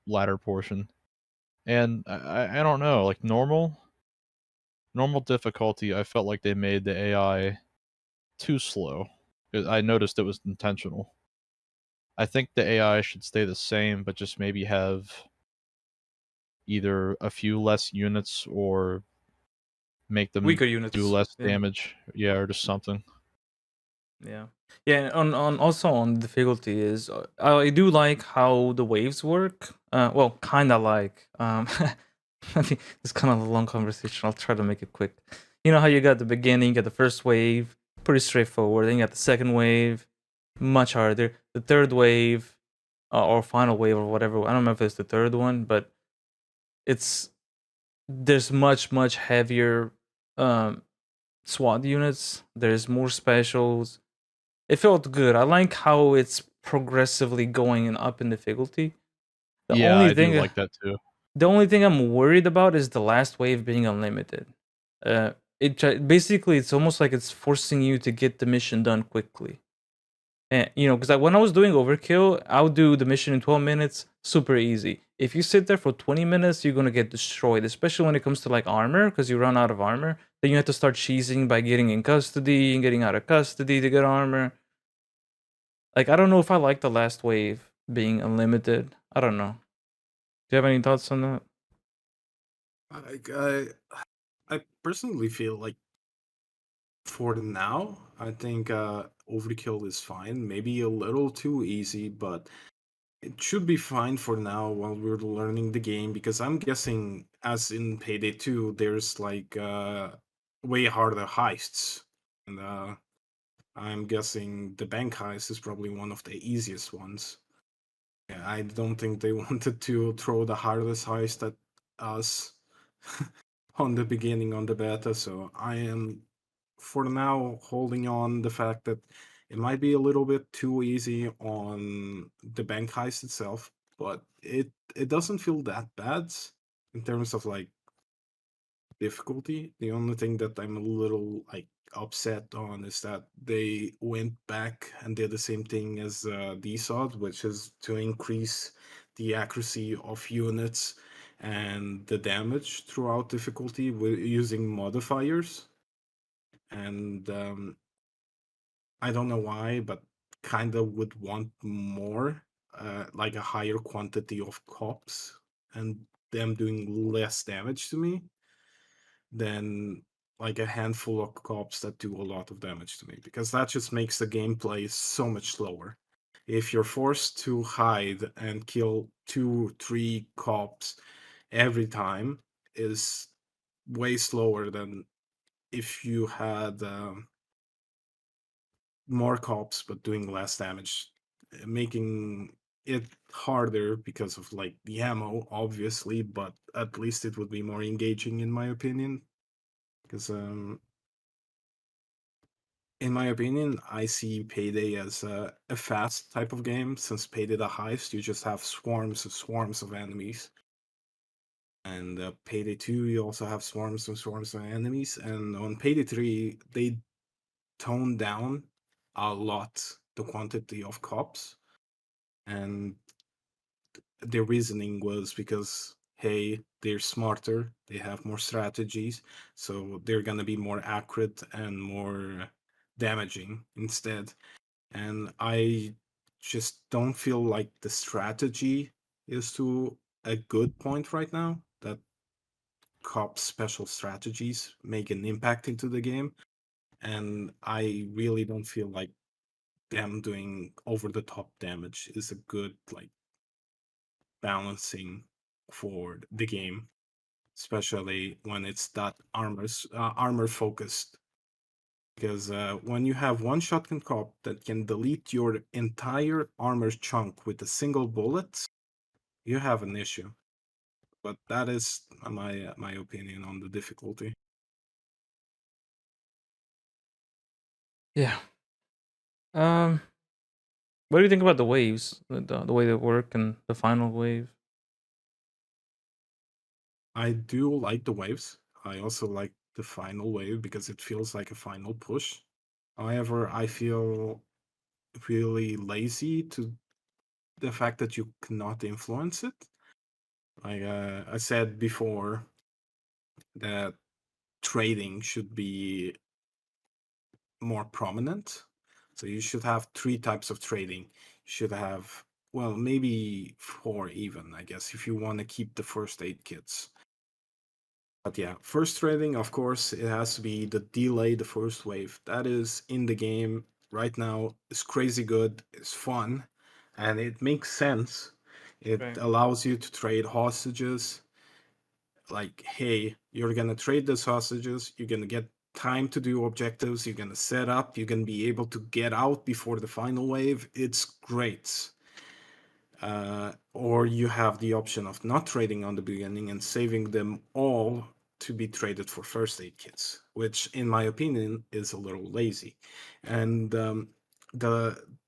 latter portion. And I don't know, like normal difficulty, I felt like they made the AI too slow. I noticed it was intentional. I think the AI should stay the same, but just maybe have either a few less units or make them Weaker do units. less Yeah. damage. Yeah, or just something. Yeah. Yeah, on also on difficulty is I do like how the waves work. Well, kind of like I mean, it's kind of a long conversation. I'll try to make it quick. You know how you got the beginning, you got the first wave, pretty straightforward. Then you got the second wave, much harder. The third wave, or final wave or whatever. I don't know if it's the third one, but it's there's much heavier um SWAT units. There's more specials. It felt good. I like how it's progressively going up in difficulty. The Yeah, only I do thing like that too. the only thing I'm worried about is the last wave being unlimited. Basically it's almost like it's forcing you to get the mission done quickly. And because when I was doing overkill, I would do the mission in 12 minutes, super easy. If you sit there for 20 minutes, you're gonna get destroyed, especially when it comes to like armor, because you run out of armor. Then you have to start cheesing by getting in custody and getting out of custody to get armor. Like, I don't know if I like the last wave being unlimited. I don't know. Do you have any thoughts on that? I personally feel like for now, I think overkill is fine. Maybe a little too easy, but it should be fine for now while we're learning the game. Because I'm guessing, as in Payday 2, there's like way harder heists, and I'm guessing the bank heist is probably one of the easiest ones. Yeah, I don't think they wanted to throw the hardest heist at us on the beginning on the beta, so I am for now holding on the fact that it might be a little bit too easy on the bank heist itself, but it doesn't feel that bad in terms of like difficulty. The only thing that I'm a little like upset on is that they went back and did the same thing as DSOD, which is to increase the accuracy of units and the damage throughout difficulty with using modifiers. And I don't know why, but kind of would want more, like a higher quantity of cops and them doing less damage to me than like a handful of cops that do a lot of damage to me, because that just makes the gameplay so much slower. If you're forced to hide and kill 2 3 cops every time, is way slower than if you had more cops but doing less damage, making it harder because of like the ammo, obviously, but at least it would be more engaging in my opinion. Because in my opinion, I see Payday as a fast type of game. Since Payday the heist, you just have swarms of enemies. And Payday 2, you also have swarms of enemies. And on Payday 3, they toned down a lot the quantity of cops. And their reasoning was because, hey, they're smarter, they have more strategies, so they're gonna be more accurate and more damaging instead. And I just don't feel like the strategy is to a good point right now, that cop special strategies make an impact into the game. And I really don't feel like them doing over the top damage is a good like balancing for the game, especially when it's that armor focused. Because when you have one shotgun cop that can delete your entire armor chunk with a single bullet, you have an issue. But that is my opinion on the difficulty. Yeah. Um, what do you think about the waves, the way they work, and the final wave? I do like the waves. I also like the final wave because it feels like a final push. However, I feel really lazy to the fact that you cannot influence it. Like I said before, that trading should be more prominent. So you should have three types of trading. You should have, well, maybe four even, I guess, if you want to keep the first aid kits. But yeah, first trading, of course, it has to be the delay the first wave. That is in the game right now. It's crazy good. It's fun, and it makes sense. It Right. allows you to trade hostages. Like, hey, you're gonna trade those hostages. You're gonna get time to do objectives. You're gonna set up. You're gonna be able to get out before the final wave. It's great. Or you have the option of not trading on the beginning and saving them all to be traded for first aid kits, which, in my opinion, is a little lazy. And the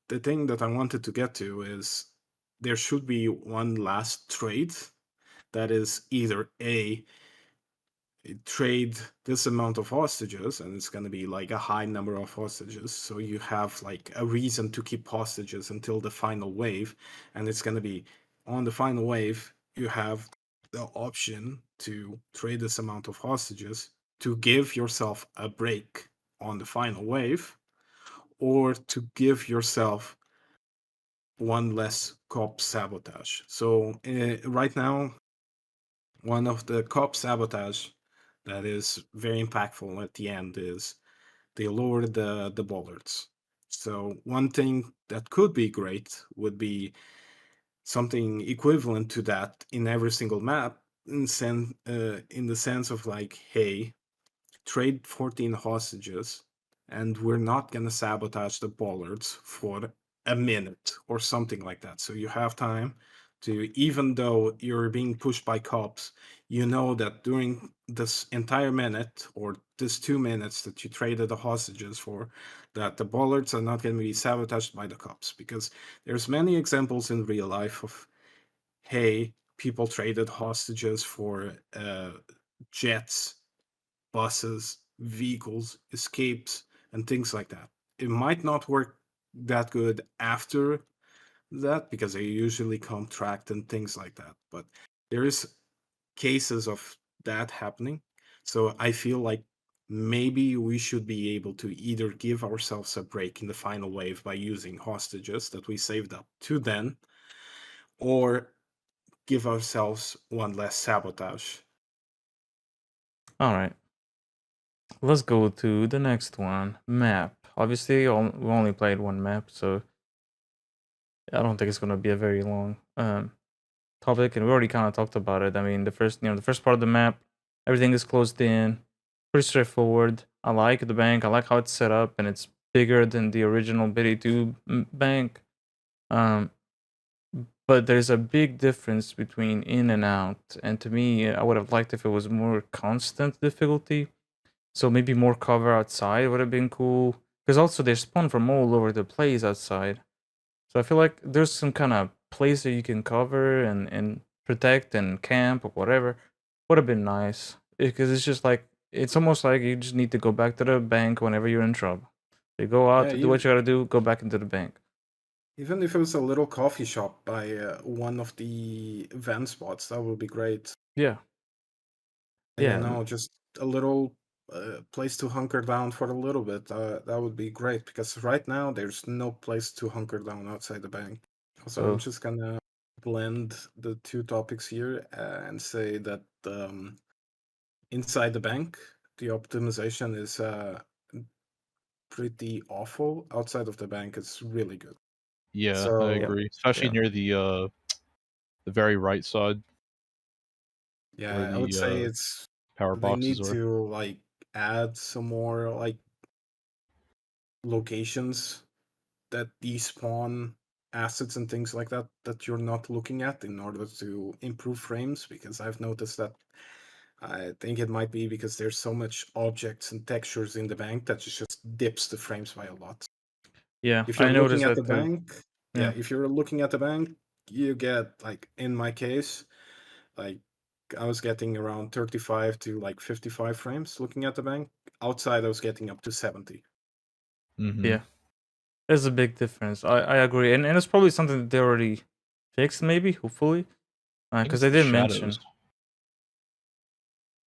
the thing that I wanted to get to is there should be one last trade that is either a trade this amount of hostages, and it's going to be like a high number of hostages, so you have like a reason to keep hostages until the final wave. And it's going to be on the final wave you have the option to trade this amount of hostages to give yourself a break on the final wave, or to give yourself one less cop sabotage. So right now, one of the cop sabotage that is very impactful at the end is they lower the bollards. So one thing that could be great would be something equivalent to that in every single map, in the sense of like, hey, trade 14 hostages, and we're not going to sabotage the bollards for a minute or something like that. So you have time to, even though you're being pushed by cops, you know that during this entire minute or this 2 minutes that you traded the hostages for, that the bollards are not going to be sabotaged by the cops. Because there's many examples in real life of, hey, people traded hostages for jets, buses, vehicles, escapes, and things like that. It might not work that good after that because they usually come tracked and things like that. But there is cases of that happening. So I feel like maybe we should be able to either give ourselves a break in the final wave by using hostages that we saved up to then, or give ourselves one less sabotage. All right. Let's go to the next one. Map. Obviously, we only played one map, so I don't think it's gonna be a very long topic, and we already kind of talked about it. I mean, the first part of the map, everything is closed in, pretty straightforward. I like the bank. I like how it's set up, and it's bigger than the original Bitty 2 bank. Um, but there's a big difference between in and out, and to me, I would have liked if it was more constant difficulty. So maybe more cover outside would have been cool. Because also they spawn from all over the place outside. So I feel like there's some kind of place that you can cover and protect and camp or whatever. Would have been nice. Because it's just like, it's almost like you just need to go back to the bank whenever you're in trouble. You go Yeah, out, do what you gotta do, go back into the bank. even if it was a little coffee shop by one of the event spots, that would be great. Yeah. You Yeah. know, just a little place to hunker down for a little bit, that would be great, because right now there's no place to hunker down outside the bank. So I'm Oh, just gonna blend the two topics here and say that inside the bank, the optimization is pretty awful. Outside of the bank, it's really good. Yeah, I So yeah, agree. Especially yeah, near the very right side where yeah, I would the say it's power they boxes need are. to like add some more like locations that despawn assets and things like that that you're not looking at in order to improve frames, because I've noticed that I think it might be because there's so much objects and textures in the bank that it just dips the frames by a lot. yeah. If you're I looking noticed at the that too. bank, yeah, Yeah, if you're looking at the bank, you get like in my case, like I was getting around 35 to like 55 frames looking at the bank. Outside, I was getting up to 70. Mm-hmm. yeah. There's a big difference. I agree, and it's probably something that they already fixed, maybe, hopefully, I think because it's they the did shadows. mention.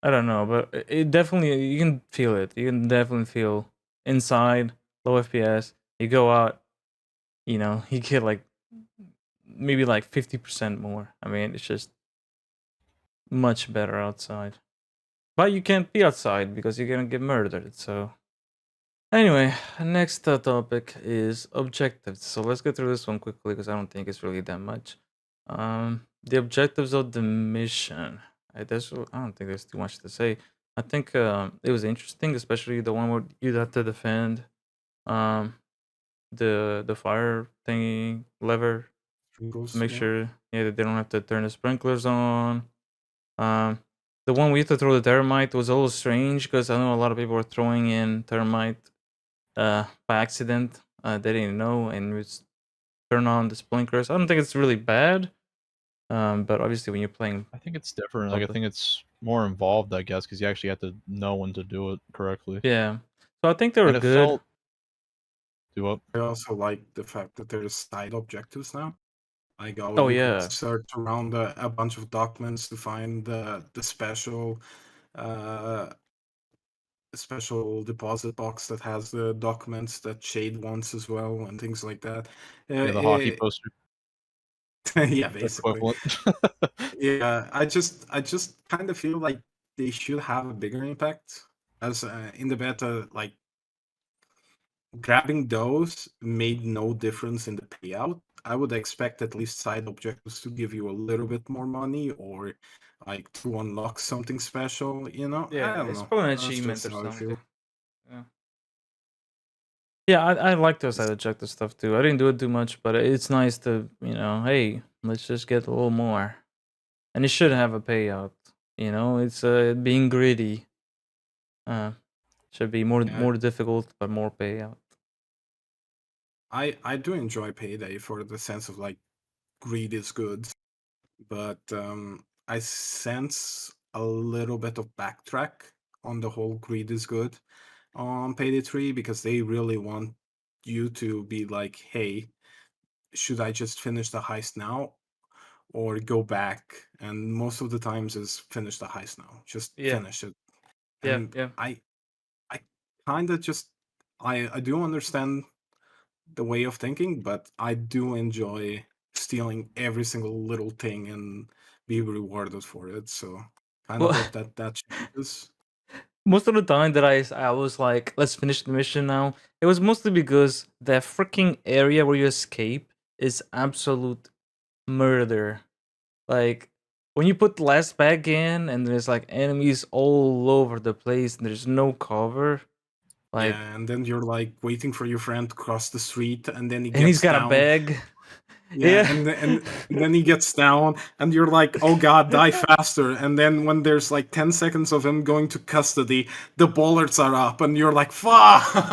I don't know, but it definitely you can feel it. You can definitely feel inside low FPS. You go out, you get like maybe like 50% more. I mean, it's just much better outside. But you can't be outside because you're gonna get murdered. So anyway, next topic is objectives. So let's go through this one quickly because I don't think it's really that much. The objectives of the mission. I don't think there's too much to say. I think it was interesting, especially the one where you'd have to defend um the fire thingy lever to make Yeah. sure that they don't have to turn the sprinklers on. Um, the one we had to throw the thermite was a little strange because I know a lot of people were throwing in thermite by accident. They didn't know and was turn on the sprinklers. I don't think it's really bad. But obviously when you're playing I think it's different. Like I public, think it's more involved, I guess, because you actually have to know when to do it correctly. yeah. So I think they were And it good. felt do up. I also like the fact that there's side objectives now. Like, oh, Oh you can yeah, search around a bunch of documents to find the uh, special deposit box that has the documents that Shade wants as well, and things like that. Yeah, the hockey Eh, poster yeah, basically. equivalent. Yeah, I just kind of feel like they should have a bigger impact. As in the beta, like grabbing those made no difference in the payout. I would expect at least side objectives to give you a little bit more money, or like to unlock something special, you know? I yeah. don't It's know. probably an That's achievement just or how I feel. something. Yeah. Yeah, I like those side objective stuff too. I didn't do it too much, but it's nice to, hey, let's just get a little more. And it should have a payout. It's being greedy. Uh, should be more Yeah, more difficult, but more payout. I do enjoy Payday for the sense of like greed is good, but I sense a little bit of backtrack on the whole greed is good on Payday 3, because they really want you to be like, hey, should I just finish the heist now or go back? And most of the times is finish the heist now. Just Yeah, finish it. yeah, And yeah. I kind of just I do understand the way of thinking, but I do enjoy stealing every single little thing and be rewarded for it. So kind of Well, hope that that changes. most of the time that I was like, let's finish the mission now. It was mostly because the freaking area where you escape is absolute murder. Like when you put the last bag in and there's like enemies all over the place and there's no cover. Like, Yeah, and then you're like waiting for your friend to cross the street, and then he and he's gets got a down. bag. Yeah, Yeah. and then he gets down, and you're like, "Oh God, die faster!" And then when there's like 10 seconds of him going to custody, the bollards are up, and you're like,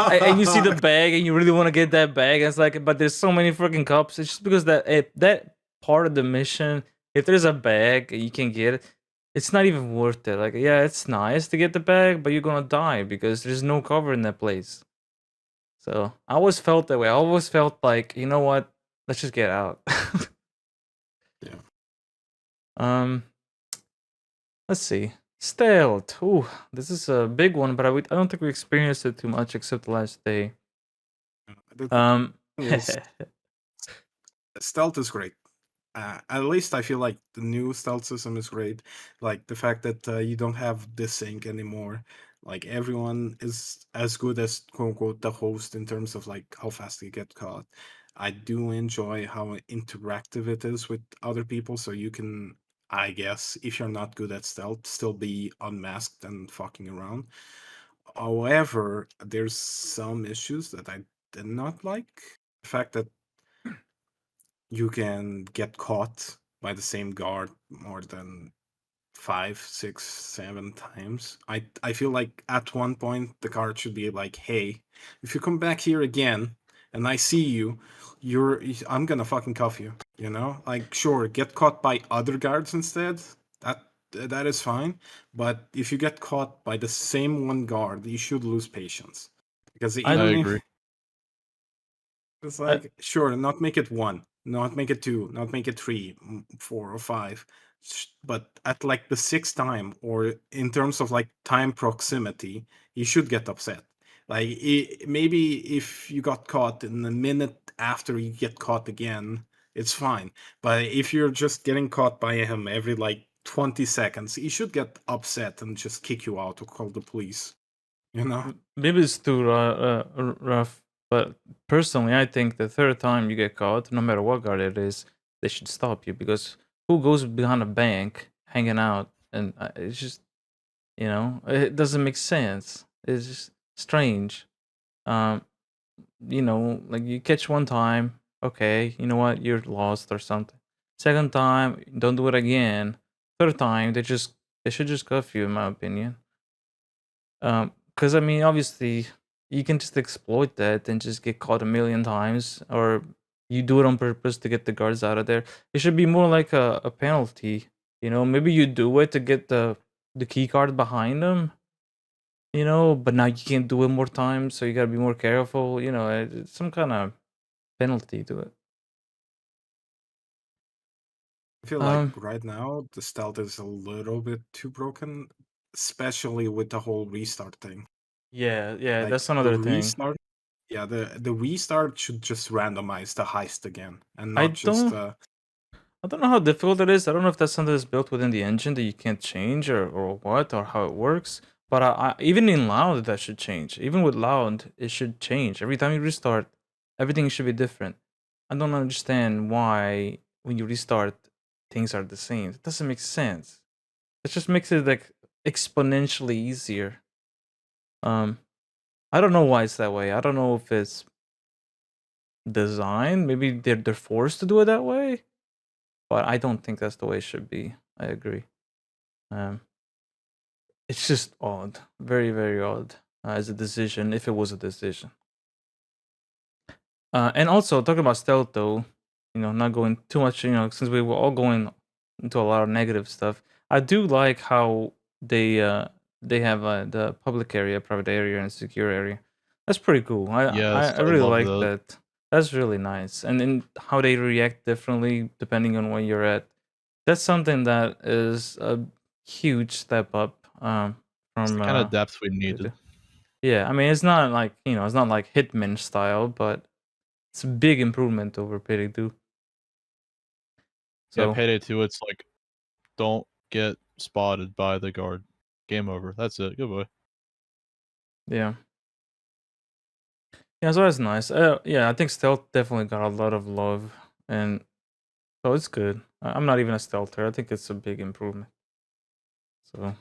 And you see the "Fuck!" bag and you really want to get that bag. And it's like, but there's so many freaking cops. It's just because that part of the mission, if there's a bag and you can get it, it's not even worth it. Like, yeah, it's nice to get the bag, but you're gonna die because there's no cover in that place. So I always felt that way. I always felt like, you know what? Let's just get out. Yeah. um, let's see. Stealth. Ooh, this is a big one, but I don't think we experienced it too much except the last day. The Um, thing is, stealth is great. At least I feel like the new stealth system is great. Like the fact that you don't have this sync anymore. Like everyone is as good as quote unquote the host in terms of like how fast they get caught. I do enjoy how interactive it is with other people, so you can, I guess, if you're not good at stealth, still be unmasked and fucking around. However, there's some issues that I did not like. The fact that you can get caught by the same guard more than 5, 6, 7 times. I feel like at one point the guard should be like, "Hey, if you come back here again and I see you, I'm gonna fucking cuff you." You know, like sure, get caught by other guards instead. That is fine. But if you get caught by the same one guard, you should lose patience because I I even if agree. it's I, like, sure, not make it one, not make it two, not make it three, 4 or 5, but at like the sixth time, or in terms of like time proximity, you should get upset. Like, maybe if you got caught in a minute after you get caught again, it's fine. But if you're just getting caught by him every like 20 seconds, he should get upset and just kick you out or call the police, you know? maybe it's too rough, but personally, I think the third time you get caught, no matter what guard it is, they should stop you because who goes behind a bank hanging out? And it's just, it doesn't make sense. It's just strange. Um, like you catch one time, okay, you know what, you're lost or something. Second time, don't do it again. Third time, they should just cuff you, in my opinion. Because I mean, obviously, you can just exploit that and just get caught a million times, or you do it on purpose to get the guards out of there. It should be more like a penalty. Maybe you do it to get the key card behind them. But now you can't do it more times, so you gotta be more careful. It's some kind of penalty to it. I feel like Um, right now the stealth is a little bit too broken, especially with the whole restart thing. yeah, Like that's the another thing. restart, yeah, the restart should just randomize the heist again and I not just don't I don't know how difficult it is. I don't know if that's something that's built within the engine that you can't change or what or how it works. But even in loud, that should change. Even with loud, it should change. Every time you restart, everything should be different. I don't understand why when you restart, things are the same. It doesn't make sense. It just makes it like exponentially easier. Um, I don't know why it's that way. I don't know if it's design. Maybe they're forced to do it that way. But I don't think that's the way it should be. I agree. Um, it's just odd, very very odd as a decision, if it was a decision. And also talking about stealth, though, not going too much, since we were all going into a lot of negative stuff. I do like how they have the public area, private area, and secure area. That's pretty cool. Yes, I I really love like that. that. That's really nice, and then how they react differently depending on where you're at. That's something that is a huge step up It's the from kind of depth we Payday. needed. Yeah, I mean, it's not like Hitman style, but it's a big improvement over Payday 2. Yeah, So Payday 2, it's like, don't get spotted by the guard. Game over. That's it. Goodbye. yeah, yeah, so that's nice. Yeah, I think stealth definitely got a lot of love, and so it's good. I'm not even a stealther. I think it's a big improvement. So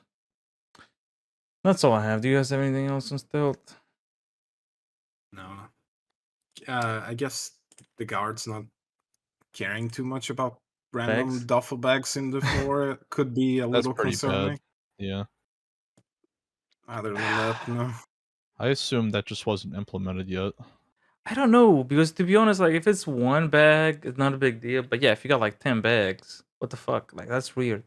that's all I have. Do you guys have anything else on stealth? no. I guess the guards not caring too much about random Bags? duffel bags in the floor could be a That's little pretty bad. concerning. Yeah. Other than that, no. I assume that just wasn't implemented yet. I don't know, because to be honest, like if it's one bag, it's not a big deal. But yeah, if you got like 10 bags, what the fuck? Like that's weird.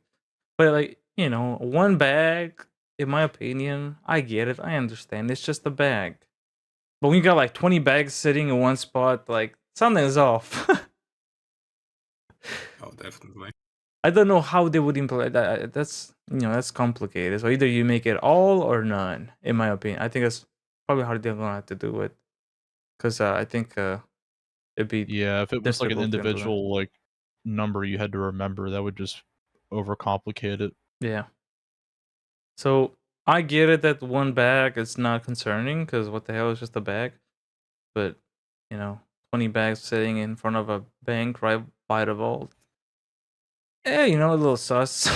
But like, one bag, in my opinion, I get it. I understand. It's just a bag. But when you got like 20 bags sitting in one spot, like something's off. Oh, definitely. I don't know how they would implement that. That's that's complicated. So either you make it all or none, in my opinion. I think that's probably how they're gonna have to do it, because I think it'd be Yeah, if it was like an difficult to implement. individual like number you had to remember, that would just overcomplicate it. Yeah. So I get it that one bag is not concerning, because what the hell is just a bag? But 20 bags sitting in front of a bank right by the vault. Yeah, a little sus.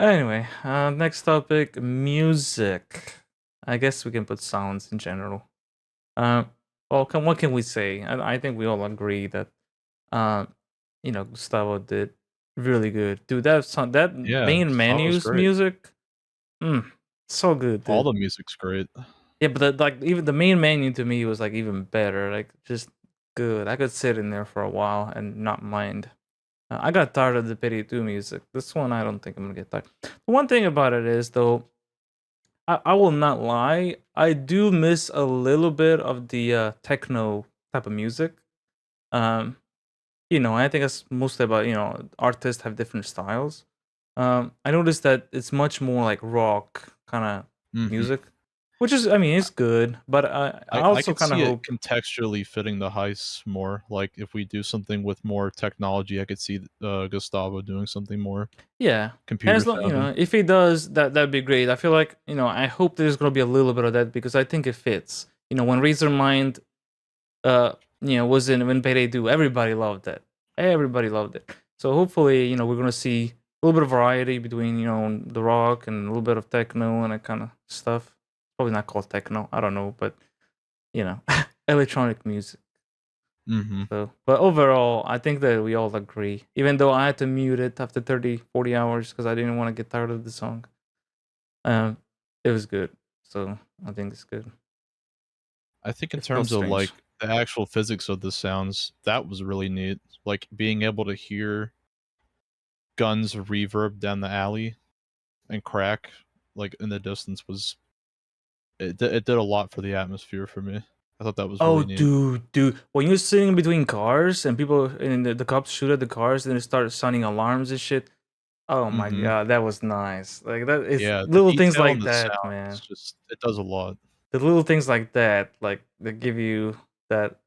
Anyway, next topic, music. I guess we can put sounds in general. Uh, well, what can we say? I think we all agree that, uh, Gustavo did really good. Dude, that Yeah, main thought it was menus great. music, so good, All dude. the music's great. Yeah, but like even the main menu to me was like even better, like just good. I could sit in there for a while and not mind. I got tired of the Pity 2 music. This one, I don't think I'm gonna get tired. The one thing about it is, though, I will not lie, I do miss a little bit of the techno type of music. Um, I think it's mostly about, artists have different styles. I noticed that it's much more like rock kind of Mhm. music, which is, I mean, it's good, but I I also could kind of see it hope, contextually fitting the heists more. Like if we do something with more technology, I could see Gustavo doing something more yeah. And computer as long, savvy. if he does, that'd be great. I feel like, I hope there's gonna be a little bit of that, because I think it fits. When Razor Mind was in when Payday 2, everybody loved that. Everybody loved it. So hopefully, we're gonna see a little bit of variety between, the rock and a little bit of techno and that kind of stuff. Probably not called techno, I don't know, but you know, electronic music. Mhm. So, but overall, I think that we all agree. Even though I had to mute it after 30, 40 hours because I didn't want to get tired of the song. Um, it was good. So I think it's good. I think in It felt terms of strange. like the actual physics of the sounds, that was really neat. Like being able to hear guns reverb down the alley and crack like in the distance was it did a lot for the atmosphere for me. I thought that was Oh, really neat. dude. When you're sitting between cars and people and the cops shoot at the cars and they start sounding alarms and shit. Oh my Mhm. god, that was nice. Like that is Yeah, the little things detail in like the that, sounds man. just it does a lot. The little things like that, like that give you that,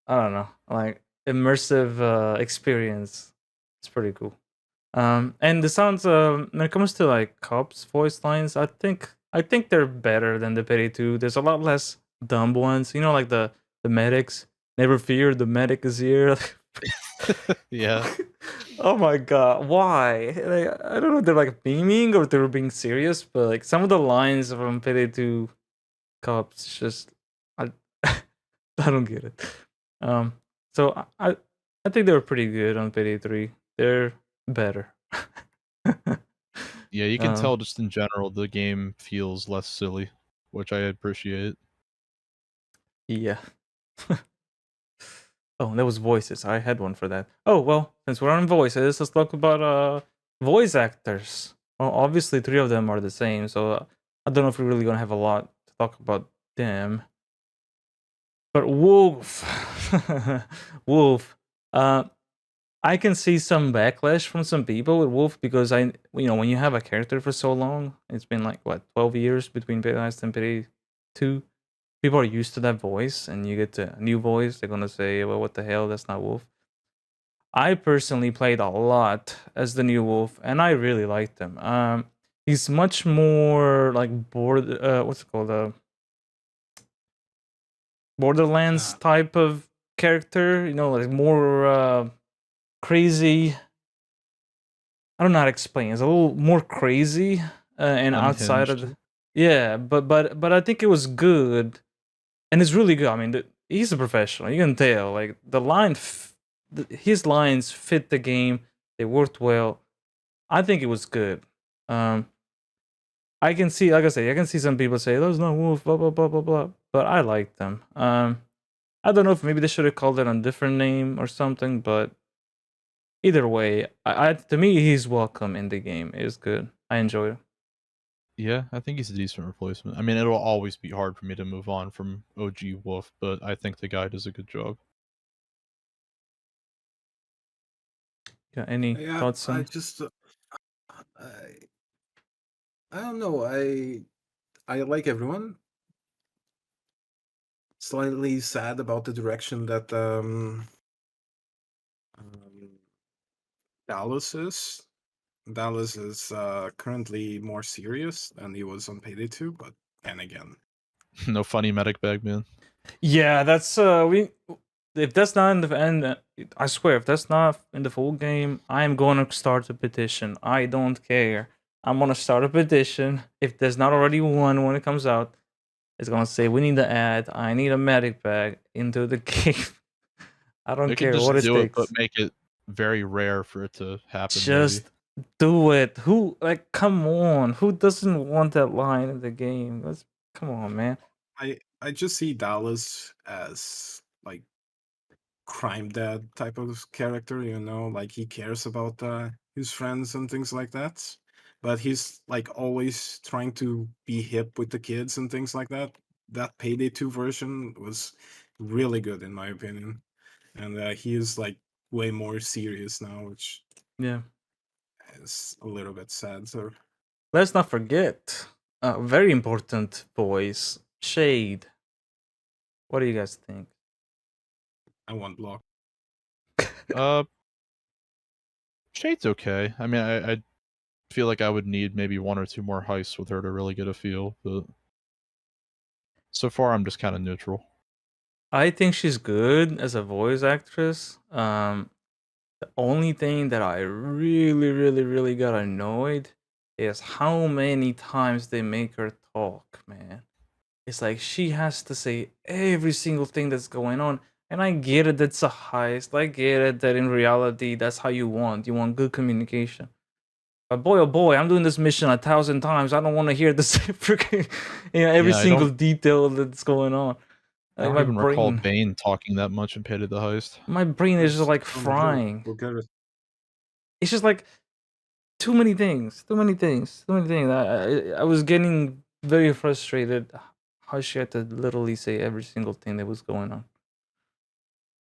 I don't know, like immersive experience. It's pretty cool. And the sounds, when it comes to like cops voice lines, I think they're better than the Pity 2. There's a lot less dumb ones. Like the medics. Never fear, the medic is here. Yeah. Oh my god, why? Like, I don't know if they're like beaming or they're being serious, but like some of the lines from Pity 2 cops just, I I don't get it. Um so I think they were pretty good on Pity 3. They're better. Yeah, you can um tell just in general the game feels less silly, which I appreciate. yeah. Oh, that was voices. I had one for that. Oh, well, since we're on voices, let's talk about voice actors. Well, obviously 3 of them are the same, so I don't know if we're really going to have a lot to talk about them. But Wolf. Wolf. Uh I can see some backlash from some people with Wolf, because when you have a character for so long, it's been like what, 12 years between Payday and Payday 2. People are used to that voice, and you get to a new voice, they're gonna say, "Well, what the hell? That's not Wolf." I personally played a lot as the new Wolf, and I really liked him. He's much more like what's it called? Borderlands Uh, type of character. Like more crazy. I don't know how to explain. It's a little more crazy and outside of Unhinged. the. Yeah, but I think it was good, and it's really good. I mean, he's a professional. You can tell. Like his lines fit the game. They worked well. I think it was good. Um, I can see, like I say, I can see some people say those no Wolf, blah blah blah blah blah, but I like them. I don't know if maybe they should have called it a different name or something, but either way, to me he's welcome in the game. It's good. I enjoy it. Yeah, I think he's a decent replacement. I mean, it'll always be hard for me to move on from OG Wolf, but I think the guy does a good job. Got any Yeah, thoughts I on? just I I don't know. I like everyone. Slightly sad about the direction that um Dallas is. Dallas is currently more serious than he was on Payday 2, but and again, No funny medic bag, man. Yeah, that's we. If that's not in the end, I swear, if that's not in the full game, I'm going to start a petition. I don't care. I'm gonna start a petition. If there's not already one when it comes out, it's gonna say we need to add. I need a medic bag into the game. I don't They could care just what it do it, but takes. make it very rare for it to happen. Maybe Just do it. Who like? Come on. Who doesn't want that line in the game? Let's come on, man. I just see Dallas as like crime dad type of character, like he cares about his friends and things like that. But he's like always trying to be hip with the kids and things like that. That Payday 2 version was really good in my opinion. And he is like way more serious now, which Yeah. is a little bit sad. So Let's not forget a very important voice, Shade. What do you guys think? I want block. uh, Shade's okay. I mean, I feel like I would need maybe one or two more heists with her to really get a feel, but so far I'm just kind of neutral. I think she's good as a voice actress. The only thing that I really, really, really got annoyed is how many times they make her talk, man. It's like she has to say every single thing that's going on. And I get it, that's a heist. I get it that in reality, that's how you want. You want good communication. But boy, oh boy, I'm doing this mission 1,000 times. I don't want to hear the freaking, every Yeah, single detail that's going on. I Like don't even recall brain, Bane talking that much in Payday the Heist. my brain is just Yes, like from here. frying. We'll get it. It's just like too many things, too many things, too many things. I was getting very frustrated how she had to literally say every single thing that was going on.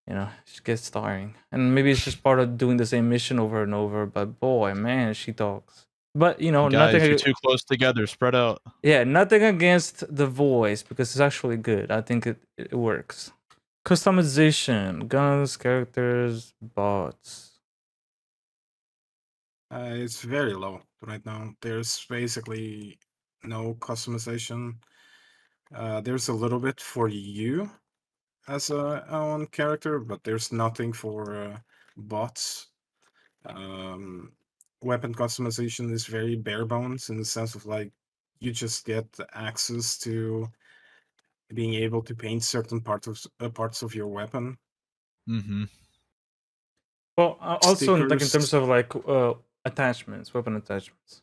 It gets tiring. And maybe it's just part of doing the same mission over and over, but boy, man, she talks. But, Guys, you're nothing, too close together. Spread out. yeah, nothing against the voice because it's actually good. I think it works. Customization, guns, characters, bots. It's very low right now. There's basically no customization. There's a little bit for you as a own character, but there's nothing for bots. Um, Weapon customization is very bare bones in the sense of like you just get access to being able to paint certain parts of your weapon. Mm-hmm. Well, also like in terms Stickers. of like attachments, weapon attachments.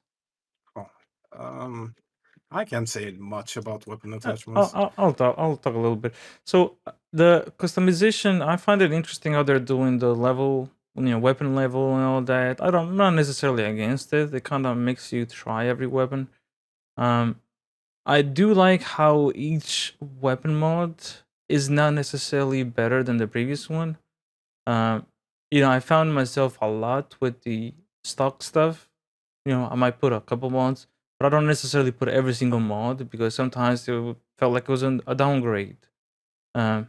Oh, I can't say much about weapon Uh, I'll, attachments. I'll, I'll talk. I'll talk a little bit. So the customization, I find it interesting how they're doing the level, weapon level and all that. I'm not necessarily against it. It kind of makes you try every weapon. Um, I do like how each weapon mod is not necessarily better than the previous one. Um, I found myself a lot with the stock stuff. I might put a couple mods, but I don't necessarily put every single mod because sometimes it felt like it was a downgrade. Um,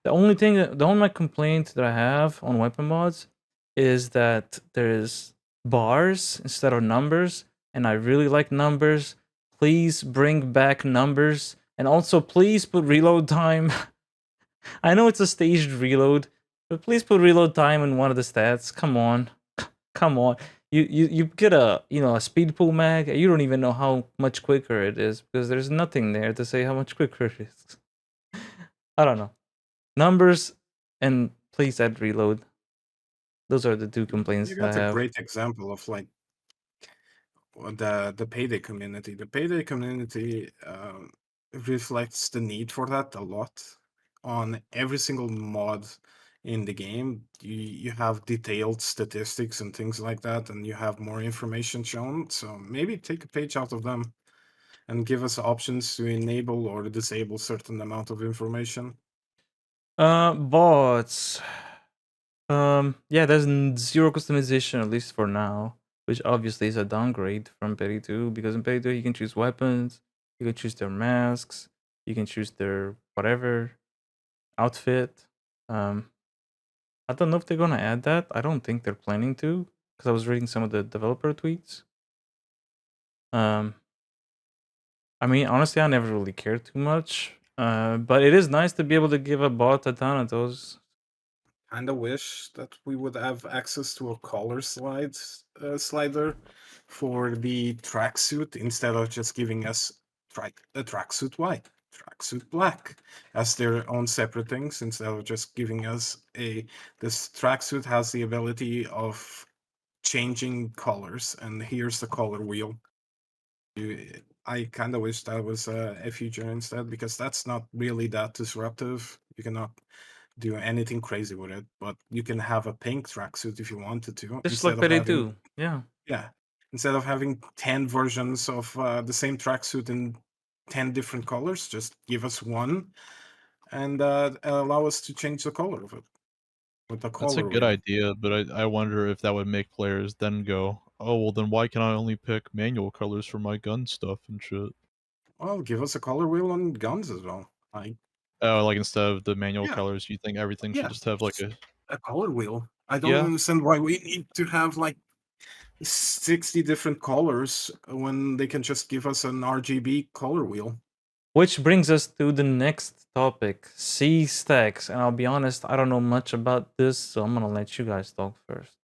the only complaint that I have on weapon mods is that there's bars instead of numbers, and I really like numbers. Please bring back numbers, and also please put reload time. I know it's a staged reload, but please put reload time in one of the stats. Come on, come on. You get a speed pool mag, and you don't even know how much quicker it is because there's nothing there to say how much quicker it is. I don't know. Numbers and please add reload. Those are the two complaints You that I got a have. great example of like the payday community. The payday community reflects the need for that a lot. On every single mod in the game, you have detailed statistics and things like that, and you have more information shown. So maybe take a page out of them and give us options to enable or disable certain amount of information. Bots. Yeah, there's zero customization, at least for now, which obviously is a downgrade from Payday 2, because in Payday 2 you can choose weapons, you can choose their masks, you can choose their whatever outfit. Um, I don't know if they're gonna add that. I don't think they're planning to, because I was reading some of the developer tweets. Um, I mean, honestly, I never really cared too much. But it is nice to be able to give a bot a ton of those. Kinda wish that we would have access to a color slider for the tracksuit instead of just giving us a tracksuit white, tracksuit black as their own separate things instead of just giving us this tracksuit has the ability of changing colors and here's the color wheel. I kind of wish that was a feature instead because that's not really that disruptive. You cannot do anything crazy with it, but you can have a pink tracksuit if you wanted to Just like instead of Payday having 2. Yeah. yeah instead of having 10 versions of the same tracksuit in 10 different colors. Just give us one and allow us to change the color of it with the That's a color good wheel. idea, but I wonder if that would make players then go, "Oh, well, then why can I only pick manual colors for my gun stuff and shit?" Well, give us a color wheel on guns as well. Like Oh, like instead of the manual yeah, colors, you think everything should yeah, just have like just a a color wheel. I don't yeah? understand why we need to have like 60 different colors when they can just give us an RGB color wheel. Which brings us to the next topic, C stacks. And I'll be honest, I don't know much about this, so I'm gonna let you guys talk first.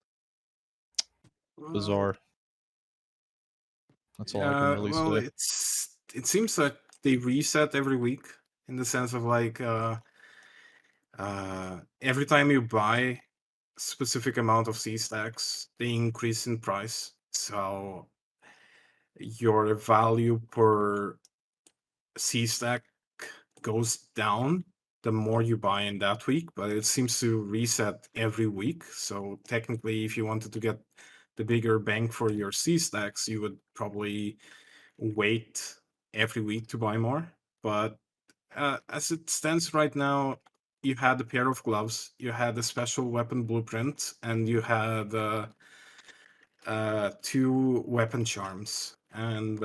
Well, Bizarre. That's all I can really well, say. it seems that they reset every week in the sense of like every time you buy specific amount of C stacks, they increase in price. So your value per C stack goes down the more you buy in that week, but it seems to reset every week. So technically, if you wanted to get the bigger bang for your C stacks, you would probably wait every week to buy more. But as it stands right now, you had a pair of gloves, you had a special weapon blueprint, and you had two weapon charms. And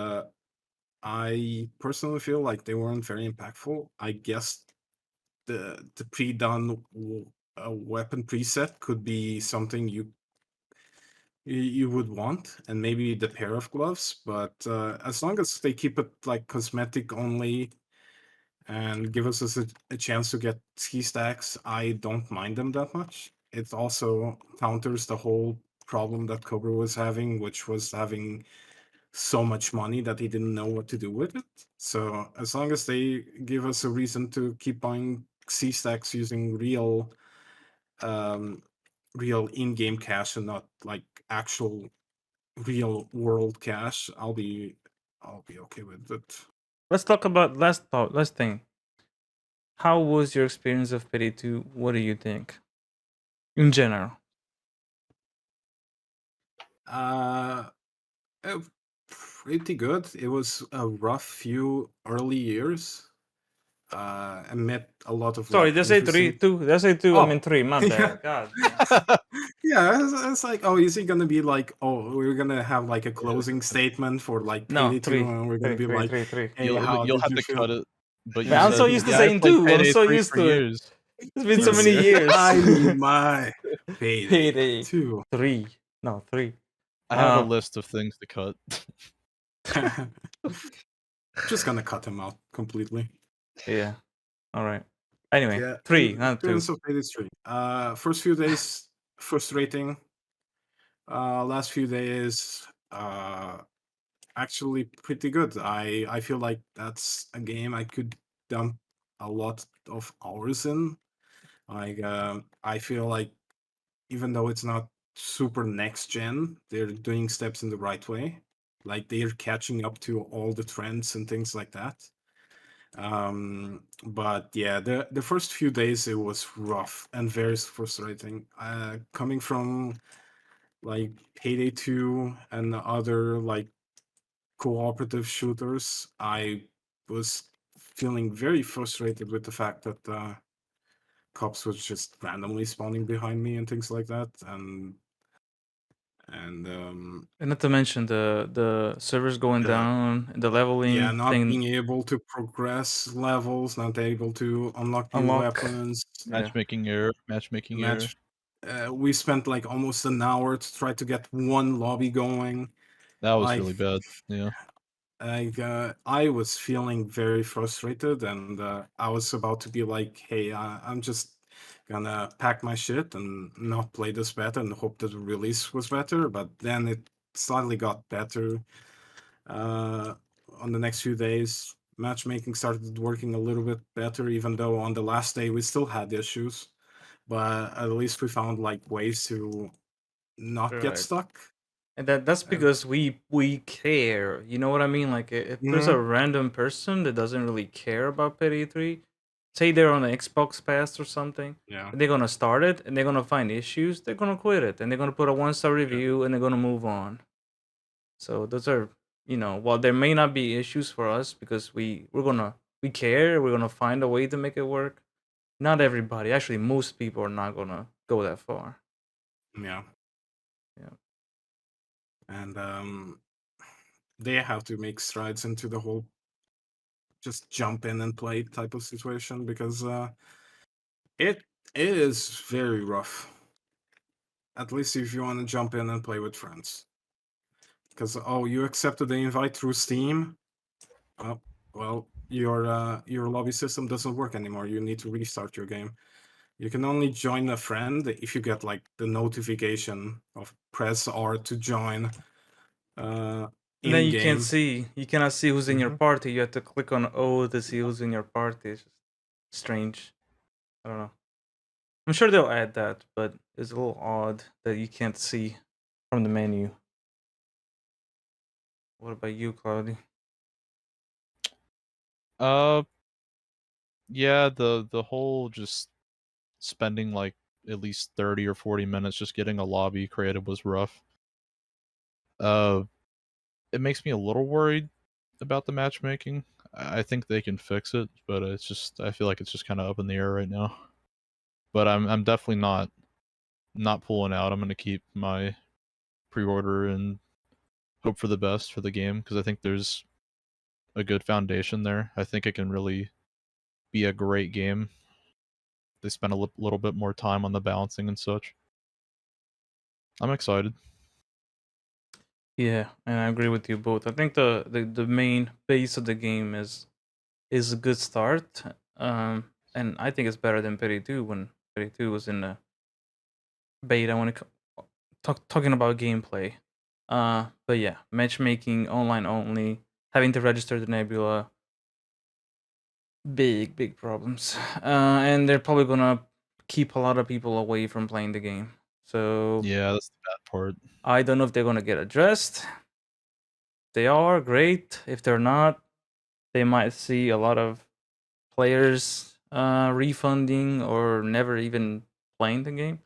I personally feel like they weren't very impactful. I guess the pre-done weapon preset could be something you would want, and maybe the pair of gloves. But as long as they keep it like cosmetic only and give us a chance to get ski stacks, I don't mind them that much. It also counters the whole problem that Cobra was having, which was having so much money that he didn't know what to do with it. So as long as they give us a reason to keep buying C stacks using um, real in-game cash and not like actual real world cash, I'll be okay with it. Let's talk about last thing. How was your experience of Payday 2? What do you think? In general. Uh, uh, Pretty good. It was a rough few early years. I met a lot of Sorry, like did I say three? interesting. Two? Did I say two? I Oh, mean three. My yeah. bad. God damn. Yeah, it's like, oh, is he gonna be like, oh, we're gonna have like a closing statement for like No, Payday 2, three. and we're gonna Three, be three, like, three, three. hey, how You'll did have you to cut feel? it, but you Man, I'm Yeah, so said, used to "Yeah, I saying played two. I'm Payday so 3 used for to it. years." It's been so yes, many years. I need my Payday Payday 2. 3. No, 3. I have a Uh, list of things to cut. Just gonna cut him out completely. yeah. All right. Anyway, Yeah, 3, in not 2. terms of Payday 3, first few days frustrating. Last few days, actually pretty good. I feel like that's a game I could dump a lot of hours in. Like I feel like even though it's not super next gen, they're doing steps in the right way. Like they're catching up to all the trends and things like that. But yeah, the first few days it was rough and very frustrating. Coming from like Payday 2 and other like cooperative shooters, I was feeling very frustrated with the fact that cops was just randomly spawning behind me and things like that, and And not to mention the servers going The- down, the leveling yeah, not thing being able to progress levels, not able to unlock new unlock. weapons. Yeah. Matchmaking error. Matchmaking error. We spent like almost an hour to try to get one lobby going. That was like, really bad. Yeah. I was feeling very frustrated, and I was about to be like, "Hey, I'm just gonna pack my shit and not play this better and hope that the release was better." But then it slightly got better. On the next few days, matchmaking started working a little bit better, even though on the last day we still had issues. But at least we found like ways to not get Right. stuck. And that's because we care. You know what I mean? Like if there's a Mhm. random person that doesn't really care about Payday 3, say they're on the Xbox Pass or something, Yeah. and they're gonna start it and they're gonna find issues, they're gonna quit it and they're gonna put a 1-star review and they're gonna move on. So those are, while there may not be issues for us because we care, we're gonna find a way to make it work. Not everybody, actually most people are not gonna go that far. Yeah. Yeah. And they have to make strides into the whole just jump in and play type of situation, because it is very rough. At least if you want to jump in and play with friends. Because you accepted the invite through Steam. Oh, well, your lobby system doesn't work anymore. You need to restart your game. You can only join a friend if you get like the notification of press R to join. And then In you game. cannot see who's in your Mhm. party. You have to click on O to see who's in your party. It's just strange. I don't know. I'm sure they'll add that, but it's a little odd that you can't see from the menu. What about you, Claudia? Yeah, the whole just spending like at least 30 or 40 minutes just getting a lobby created was rough. It makes me a little worried about the matchmaking. I think they can fix it, but it's just I feel like it's just kind of up in the air right now. But I'm definitely not pulling out. I'm going to keep my pre-order and hope for the best for the game because I think there's a good foundation there. I think it can really be a great game. They spend a little bit more time on the balancing and such. I'm excited. Yeah, and I agree with you both. I think the main base of the game is a good start. And I think it's better than Payday 2 when Payday 2 was in the beta when it talking about gameplay. But yeah, matchmaking online only, having to register the Nebula, big problems. And they're probably gonna keep a lot of people away from playing the game. So Yeah, that's the bad part. I don't know if they're gonna get addressed. They are great. If they're not, they might see a lot of players refunding or never even playing the game.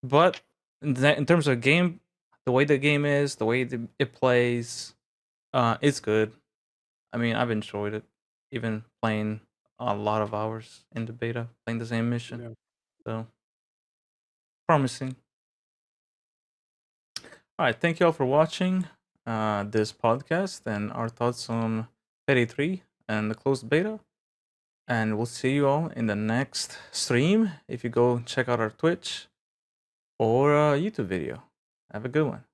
But in terms of game, the way the game is, the way it plays, it's good. I mean, I've enjoyed it, even playing a lot of hours in the beta, playing the same mission. Yeah. So promising. All right, thank you all for watching this podcast and our thoughts on Payday 3 and the closed beta. And we'll see you all in the next stream. If you go check out our Twitch or YouTube video. Have a good one.